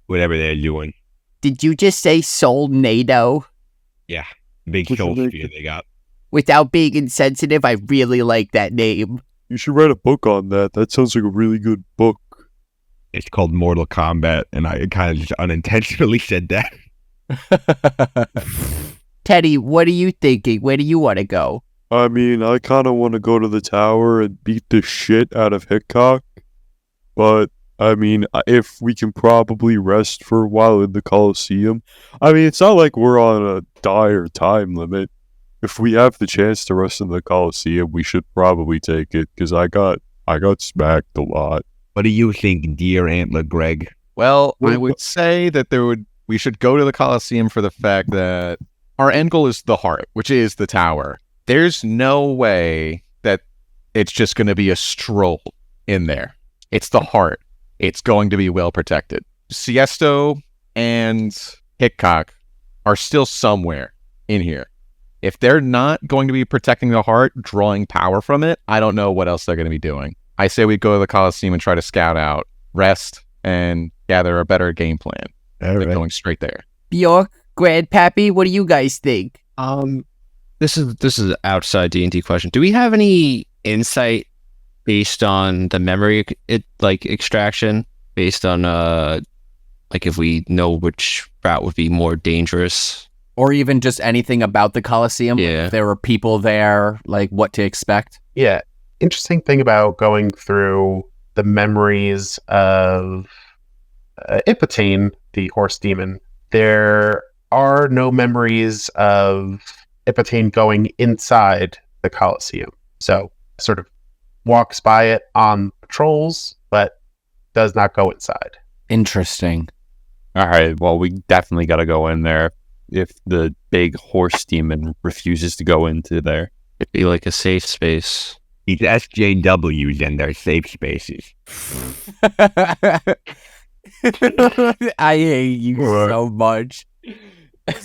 whatever they're doing. Did you just say Soul NATO? Yeah, big soul sphere they got. Without being insensitive, I really like that name. You should write a book on that. That sounds like a really good book. It's called Mortal Kombat, and I kind of just unintentionally said that. Teddy, what are you thinking? Where do you want to go? I mean, I kind of want to go to the tower and beat the shit out of Hickok. But, I mean, if we can probably rest for a while in the Colosseum. I mean, it's not like we're on a dire time limit. If we have the chance to rest in the Colosseum, we should probably take it, because I got smacked a lot. What do you think, dear Antler Greg? Well, I would say that we should go to the Colosseum for the fact that our end goal is the heart, which is the tower. There's no way that it's just going to be a stroll in there. It's the heart. It's going to be well protected. Siesto and Hickok are still somewhere in here. If they're not going to be protecting the heart, drawing power from it, I don't know what else they're going to be doing. I say we go to the Colosseum and try to scout out, rest, and gather a better game plan than going straight there. Bjork, Grandpappy, what do you guys think? This is an outside D&D question. Do we have any insight based on the memory extraction? Based on if we know which route would be more dangerous, or even just anything about the Colosseum? Yeah. If there were people there, like what to expect? Yeah. Interesting thing about going through the memories of Ipotane, the horse demon, there are no memories of Ipotane going inside the Colosseum. So sort of walks by it on patrols, but does not go inside. Interesting. All right, well, we definitely got to go in there if the big horse demon refuses to go into there. It'd be like a safe space. These SJWs and their safe spaces. I hate you so much.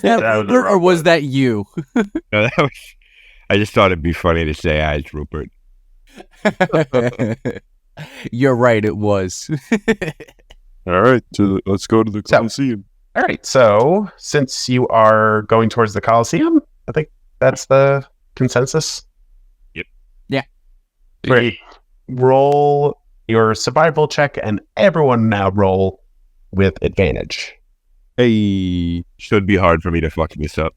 Or was that you? No, that was, I just thought it'd be funny to say as Rupert. You're right, it was. All right, let's go to the Colosseum. All right, so since you are going towards the Colosseum, I think that's the consensus. Yep. Yeah. Great. Roll your survival check, and everyone now roll with advantage. Hey, should be hard for me to fuck this up.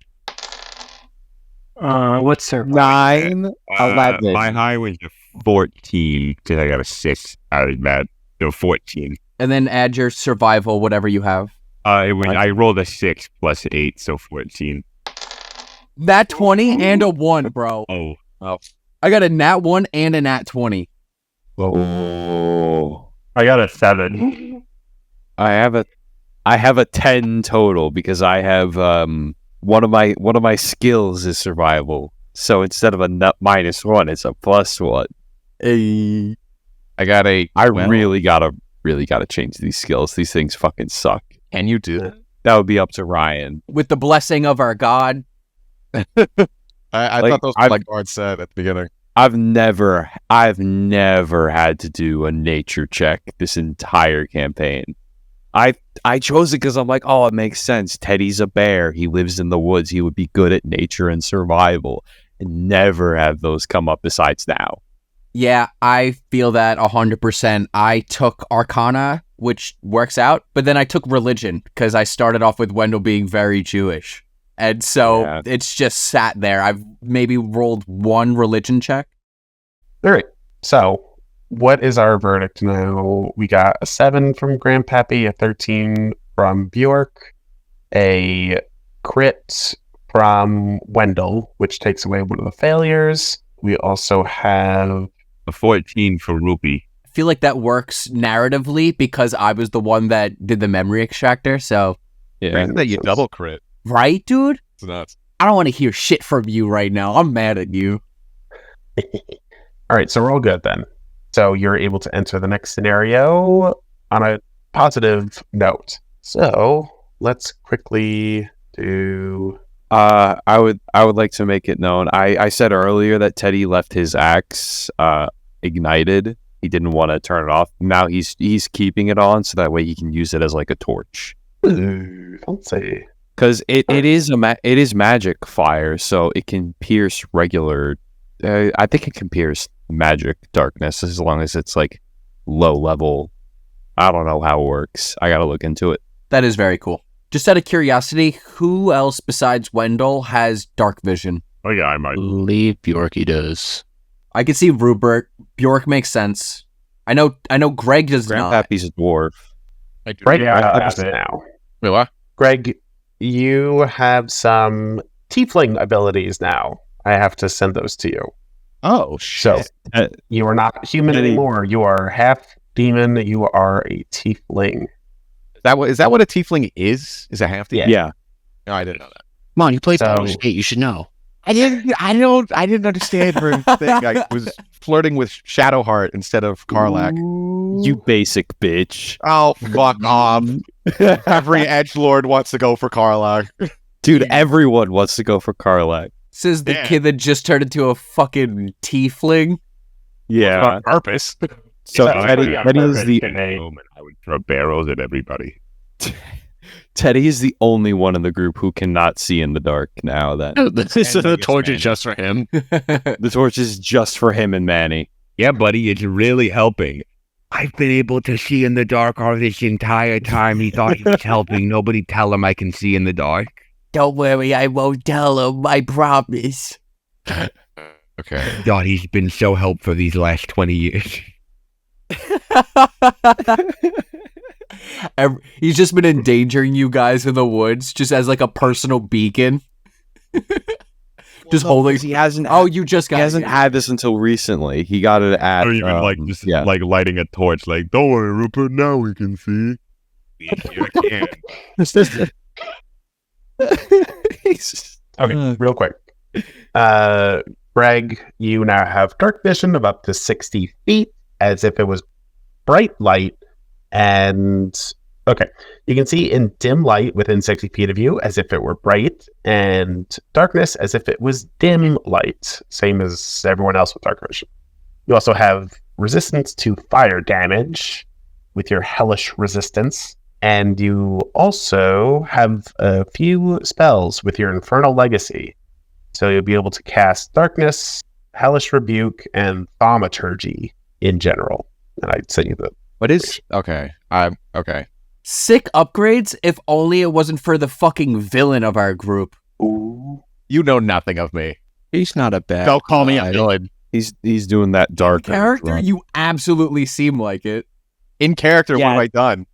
What's survival? 9, 11. My high was a 14 because I got a 6. I was mad. So 14. And then add your survival, whatever you have. I rolled a 6 plus 8, so 14. Nat 20 and a 1, bro. Oh. I got a nat 1 and a nat 20. Oh. I got a 7. I have a 10 total because I have one of my skills is survival. So instead of a -1, it's a +1. Hey. I got a. I really gotta change these skills. These things fucking suck. Can you do that? That would be up to Ryan. With the blessing of our God. I Like, thought those were like Bard said at the beginning. I've never had to do a nature check this entire campaign. I chose it because I'm like, oh, it makes sense. Teddy's a bear. He lives in the woods. He would be good at nature and survival. And never have those come up besides now. Yeah, I feel that 100%. I took Arcana, which works out, but then I took Religion because I started off with Wendell being very Jewish. And so it's just sat there. I've maybe rolled 1 religion check. All right. So what is our verdict now? We got a 7 from Grandpappy, a 13 from Bjork, a crit from Wendell, which takes away one of the failures. We also have a 14 for Rupee. I feel like that works narratively because I was the one that did the memory extractor, so... Yeah. That you double crit. Right, dude? It's nuts. I don't want to hear shit from you right now. I'm mad at you. All right, so we're all good then. So you're able to enter the next scenario on a positive note. So let's quickly do... I would like to make it known. I said earlier that Teddy left his axe ignited. He didn't want to turn it off. Now he's keeping it on so that way he can use it as like a torch. Don't say. Because it is magic fire, so it can pierce regular. I think it can pierce magic darkness as long as it's like low level. I don't know how it works. I gotta look into it. That is very cool. Just out of curiosity, who else besides Wendell has dark vision? Oh yeah, I might. Believe Bjorky does. I can see Rupert. Bjork makes sense. I know Greg does not. Grandpappy's a dwarf. Greg Yeah, does now. Wait, what? Greg, you have some tiefling abilities now. I have to send those to you. Oh, shit. So you are not human anymore. You are half demon. You are a tiefling. Is that what a tiefling is? Is a half demon? Yeah. No, I didn't know that. Come on, you played So- Baldur's Gate. You should know. I didn't understand her thing. I was flirting with Shadowheart instead of Karlach. You basic bitch. Oh, fuck off. Every edgelord wants to go for Karlach. Dude, everyone wants to go for Karlach. Says the kid that just turned into a fucking tiefling. Yeah. On purpose. So Teddy is the Moment, I would throw barrels at everybody. Teddy is the only one in the group who cannot see in the dark now. That The torch is just for him. the torch is just for him and Manny. Yeah, buddy, it's really helping. I've been able to see in the dark all this entire time. He thought he was helping. Nobody tell him I can see in the dark. Don't worry, I won't tell him, I promise. Okay. God, he's been so helpful these last 20 years. He's just been endangering you guys in the woods, just as like a personal beacon. Just holding. He hasn't. Oh, you just got. He hasn't had this until recently. He got it at. Or even like lighting a torch. Like, don't worry, Rupert. Now we can see. You can. Okay, real quick. Greg, you now have dark vision of up to 60 feet, as if it was bright light. And okay, you can see in dim light within 60 feet of you as if it were bright, and darkness as if it was dim light, same as everyone else with dark vision. You also have resistance to fire damage with your hellish resistance, and you also have a few spells with your infernal legacy. So you'll be able to cast darkness, hellish rebuke, and thaumaturgy in general. And I'd send you the. What is okay? Okay. Sick upgrades. If only it wasn't for the fucking villain of our group. Ooh. You know nothing of me. He's not a bad. Don't call me a guy. villain. He's doing that dark Character, you absolutely seem like it. In character, Yeah. what have I done?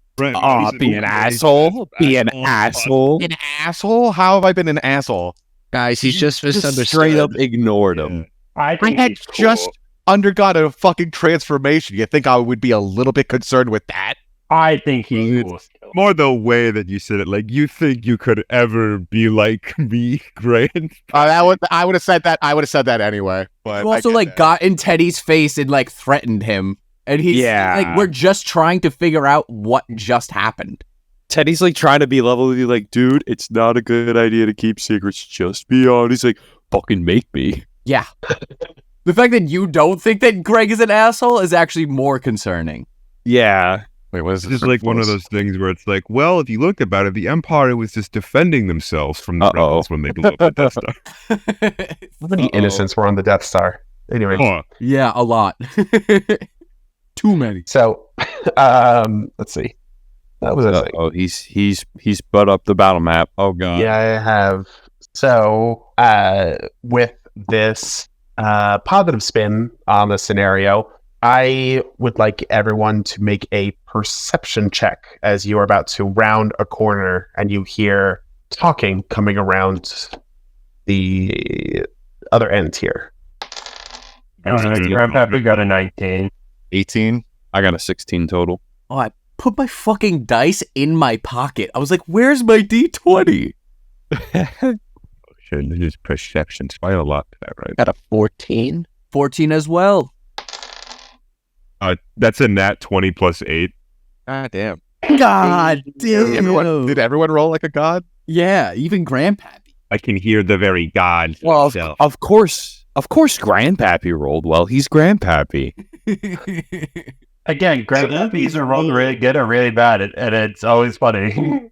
Be an asshole. Be an asshole. An asshole? How have I been an asshole? Guys, he's just misunderstood. Straight up ignored him. I Hmm. think had he's cool. just undergone a fucking transformation. You think I would be a little bit concerned with that? I think he's cool still. More the way that you said it, like you think you could ever be like me, Grant? I would have said that. I would have said that anyway. But You I also get like that. got in Teddy's face and like threatened him. And he's like, we're just trying to figure out what just happened. Teddy's like trying to be level with you, like, dude, it's not a good idea to keep secrets. Just be honest. He's like, fucking make me. Yeah. The fact that you don't think that Greg is an asshole is actually more concerning. Yeah. Wait, what is It's just like one of those things where it's like, well, if you look about it, the Empire was just defending themselves from the rebels when they blew up the Death Star. How many innocents were on the Death Star? Anyway. Huh. Yeah, a lot. Too many. So, let's see. That was a thing. Oh, he's put up the battle map. Oh god. Yeah, I have. So, with this positive spin on the scenario, I would like everyone to make a perception check as you are about to round a corner and you hear talking coming around the other end here. Grandpappy got a 19. 18. I got a 16 total. Oh, I put my fucking dice in my pocket. I was like, where's my D20? Shit, this is perception. So I had a lot to that, right? Got a 14. 14 as well. That's a nat 20 plus 8. God damn. God damn. Did everyone roll like a god? Yeah, even Grandpappy. I can hear the very gods. Well, themselves. of course, Grandpappy rolled well. He's Grandpappy. Again, Grandpappies are rolling really good or really bad, and it's always funny.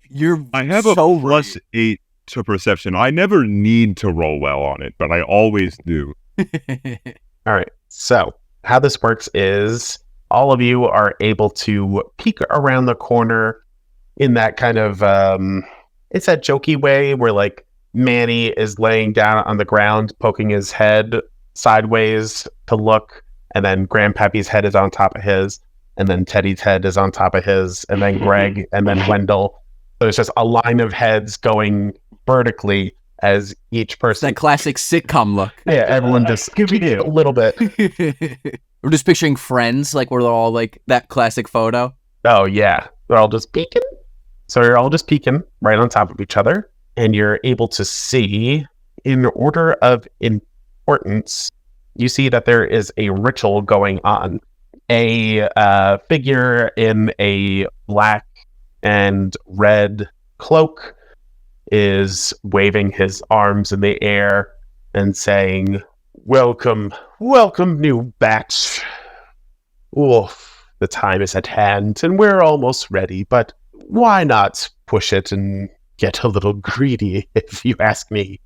I have a so plus 8 to perception. I never need to roll well on it, but I always do. All right. So, how this works is all of you are able to peek around the corner in that kind of it's that jokey way where like Manny is laying down on the ground poking his head sideways to look, and then Grandpappy's head is on top of his, and then Teddy's head is on top of his, and then Greg, and then Wendell. So it's just a line of heads going vertically as each person. That classic sitcom look. Yeah, everyone just Scooby-Doo. a little bit. We're just picturing Friends, like we're all like that classic photo. Oh yeah, they're all just peeking. So you're all just peeking right on top of each other, and you're able to see, in order of importance, you see that there is a ritual going on. A figure in a black and red cloak is waving his arms in the air and saying, welcome, new batch. Oof, the time is at hand, and we're almost ready, but why not push it and get a little greedy, if you ask me?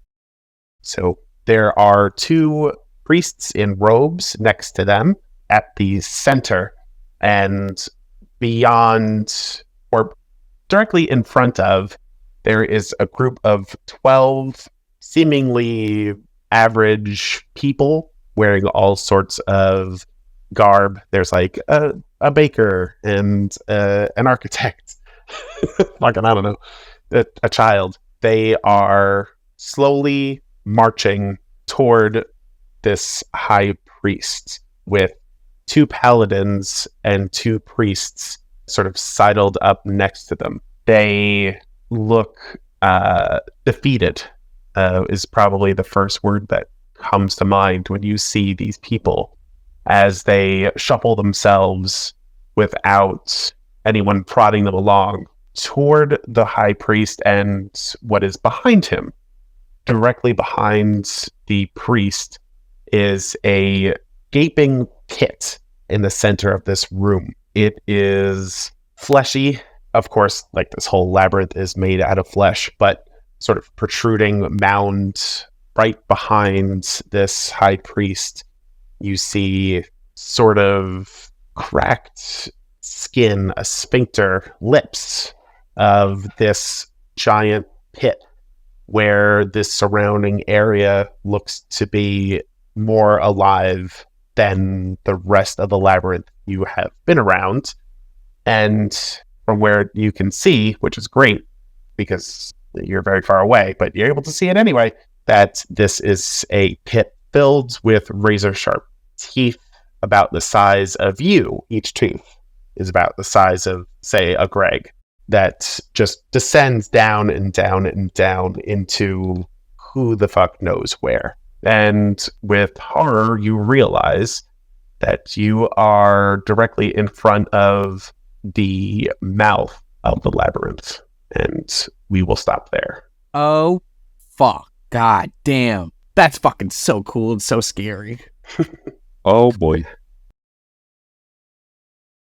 So there are two priests in robes next to them at the center, and beyond, or directly in front of, there is a group of 12 seemingly average people wearing all sorts of garb. There's like a baker and an architect. Fucking, I don't know, a child. They are slowly marching toward this high priest with two paladins and two priests sort of sidled up next to them. They look defeated, is probably the first word that comes to mind when you see these people as they shuffle themselves without anyone prodding them along toward the high priest and what is behind him. Directly behind the priest is a gaping pit in the center of this room. It is fleshy. Of course, like this whole labyrinth is made out of flesh, but sort of protruding mound right behind this high priest, you see sort of cracked skin, a sphincter, lips of this giant pit where this surrounding area looks to be more alive than the rest of the labyrinth you have been around. And from where you can see, which is great because you're very far away, but you're able to see it anyway, that this is a pit filled with razor sharp teeth about the size of you. Each tooth is about the size of, say, a Greg, that just descends down and down and down into who the fuck knows where. And with horror, you realize that you are directly in front of the mouth of the labyrinth. And we will stop there. Oh, fuck. God damn. That's fucking so cool and so scary. Oh boy.